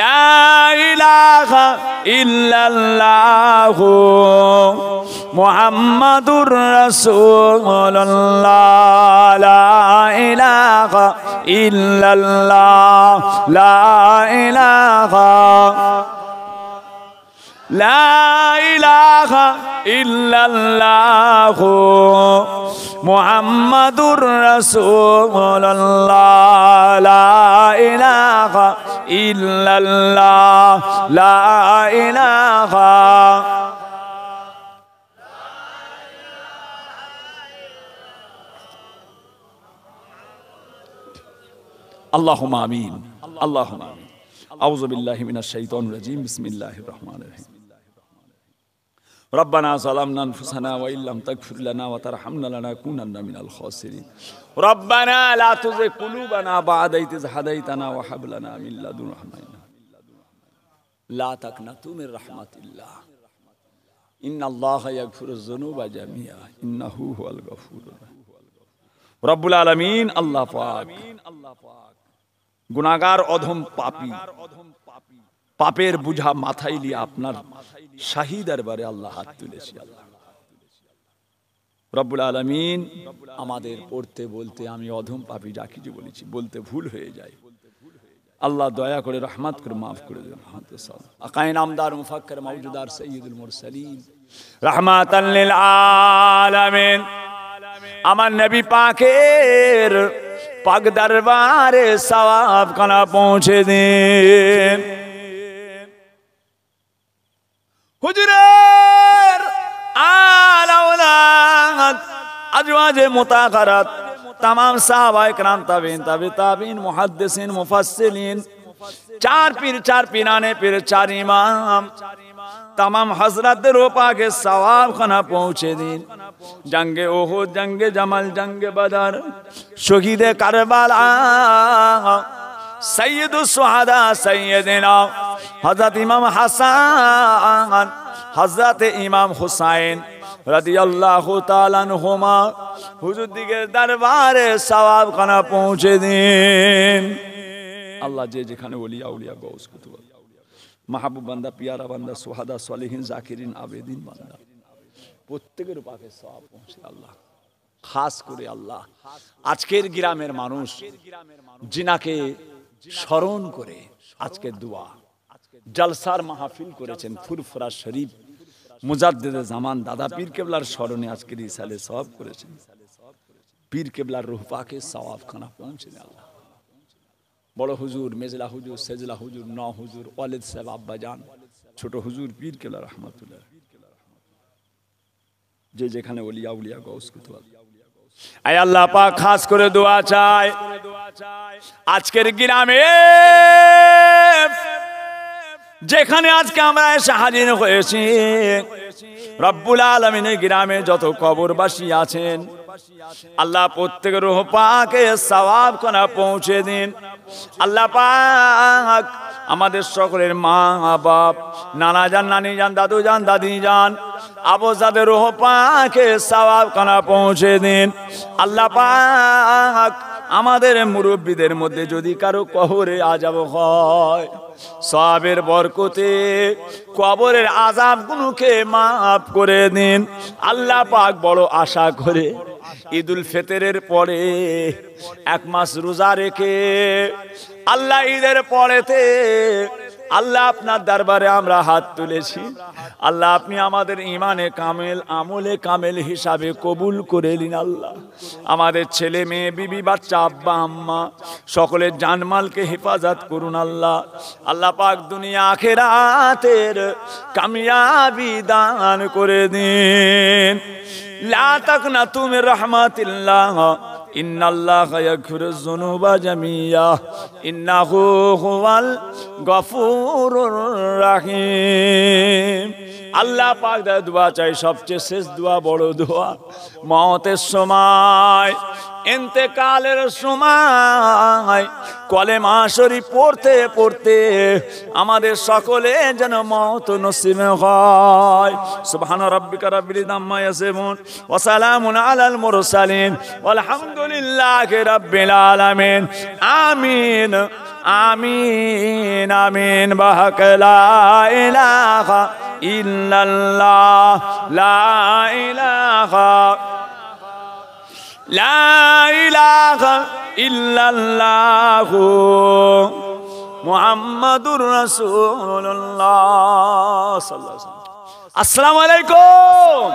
Speaker 1: লা ইলাহা ইল্লাল্লাহু মুহাম্মাদুর রাসূলুল্লাহ লা ইলাহা ইল্লাল্লাহ লা ইলাহা লা ইলাহা ইল্লাল্লাহু মুহাম্মাদুর রাসূলুল্লাহ লা ইলাহা ইল্লাল্লাহ লা ইলাহা আল্লাহুম্মা আমিন আল্লাহুম্মা আমিন আউযু বিল্লাহি মিনাশ শাইতানির রাজীম বিসমিল্লাহির রহমানির রহিম ربنا ظلمنا أنفسنا وإن لم تغفر لنا وترحمنا لنكونن من الخاسرين ربنا لا تزغ قلوبنا بعد إذ هديتنا وهب لنا من لدنك رحمة لا تقنطوا من رحمة الله إن الله يغفر الذنوب جميعا إنه هو الغفور الرحيم رب العالمين الله পাক গুনাহগার অধম পাপী পাপের বুঝা মাথায় নিয়ে আপনার শাহী দরবারে আল্লাহ হাত তুলেছি আল্লাহ রব্বুল আলামিন আমাদের পড়তে বলতে আমি অধম পাপী যা কিছু বলেছি বলতে ভুল হয়ে যায় আল্লাহ দয়া করে রহমত করে maaf করে দেন আকায়ে নামদার মুফাক্কির মাওজুদার সাইয়্যিদুল মুরসালিন রাহমাতাল লিল আলামিন আমার নবী পাকের পাক দরবারে সওয়াব খানা পৌঁছে দেন হুজুরের আল আওলাদ আজওয়াজে মুতাখারাত तमाम साहबाए कराम ताबीन मुहद्दिसीन मुफस्सिलीन चार पीर आने पीर चार इमाम तमाम हजरत रोपा के सवाब खाना पहुँचे दिन जंगे ओहुद जंगे जमल जंगे बदर शहीद करबला सैयदुस शुहदा सैयदना हजरत इमाम हसन हजरत इमाम हुसैन রাদিয়াল্লাহু তাআলা আনহুমা হুজুর দিকের দরবারে সওয়াব খানা পৌঁছে দিন আল্লাহ যে যেখানে ওলিয়া উলিয়া গৌস কুতুব মাহবুব বান্দা পিয়ারা বান্দা সুহাদা সালিহিন জাকিরিন আবেদিন বান্দা প্রত্যেকের পাকে সওয়াব পৌঁছে আল্লাহ খাস করে আল্লাহ আজকের গ্রামের মানুষ জিনাকে স্মরণ করে আজকে দোয়া জলসার মাহফিল করেছেন ফুরফুরা শরীফ মুজাদ্দিদে জামান দাদা পীর কেবলার স্মরণে আজকে রিসালে সওয়াব করেছেন পীর কেবলার রূহ পাকে সওয়াব খানা পৌঁছে দেন আল্লাহ বড় হুজুর মেজলা হুজুর সেজলা হুজুর ন হুজুর ওয়ালিদ সাহেব আব্বা জান ছোট হুজুর পীর কেবলা রহমাতুল্লাহ যে যেখানে ওলিয়া উলিয়া গৌস কুতুব আয় আল্লাহ পাক খাস করে দোয়া চায় আজকের গ্রামে যেখানে আজকে আমরা এসে হাজির হয়েছি রব্বুল আলামিনের গ্রামে যত কবরবাসী আছেন আল্লাহ প্রত্যেকের রূহ পাকে সওয়াব খানা পৌঁছে দিন আল্লাহ পাক আমাদের সকলের মা বাপ নানা জান নানি জান দাদু জান দাদি জান আবুজাদের রূহ পাকে সওয়াব খানা পৌঁছে দিন আল্লাহ পাক আমাদের মুরব্বীদের মধ্যে যদি কারো কবরে আযাব হয় সওয়াবের বরকতে কবরের আযাবগুলোকে maaf করে দিন আল্লাহ পাক বড় আশা করে ঈদুল ফিতরের পরে এক মাস রোজা রেখে আল্লাহ ঈদের পরেতে আল্লাহ আপনার দরবারে আমরা হাত তুলেছি আল্লাহ আপনি আমাদের ঈমানে কামেল আমলে কামেল হিসাবে কবুল করে নিন আল্লাহ আমাদের ছেলে মেয়ে বিবি বাচ্চা আব্বা আম্মা সকলের জানমালকে হেফাজত করুন আল্লাহ আল্লাহ পাক দুনিয়া আখিরাতের কামিয়াবি দান করে দিন লা তাকনাতু মির রাহমাতিল্লাহ ইন্নাল্লাহা ইয়াগফিরুয যুনুবা জামিয়া ইন্নাহু হুয়াল গফুরুর রহিম আল্লাহ পাক দোয়া চাই সবচেয়ে শেষ দোয়া বড় দোয়া মওতের সময় ইন্তেকালের সময় কলেমা শরীফ পড়তে পড়তে আমাদের সকলে যেন মওত নসিব হয় সুবহান রাব্বিকা রাব্বিল ইজ্জাতি আম্মা ইয়াসিফুন ওয়া সালামুন আলাল মুরসালিন ওয়াল হামদুলিল্লাহি রাব্বিল আলামিন আমিন আমিন আমিন বাহাক লা ইলাহা ইল্লাল্লাহ লা ইলাহা লা ইলাহা ইল্লাল্লাহু মুহাম্মাদুর রাসূলুল্লাহ সাল্লাল্লাহু আলাইহি ওয়াসাল্লাম। আসসালামু আলাইকুম।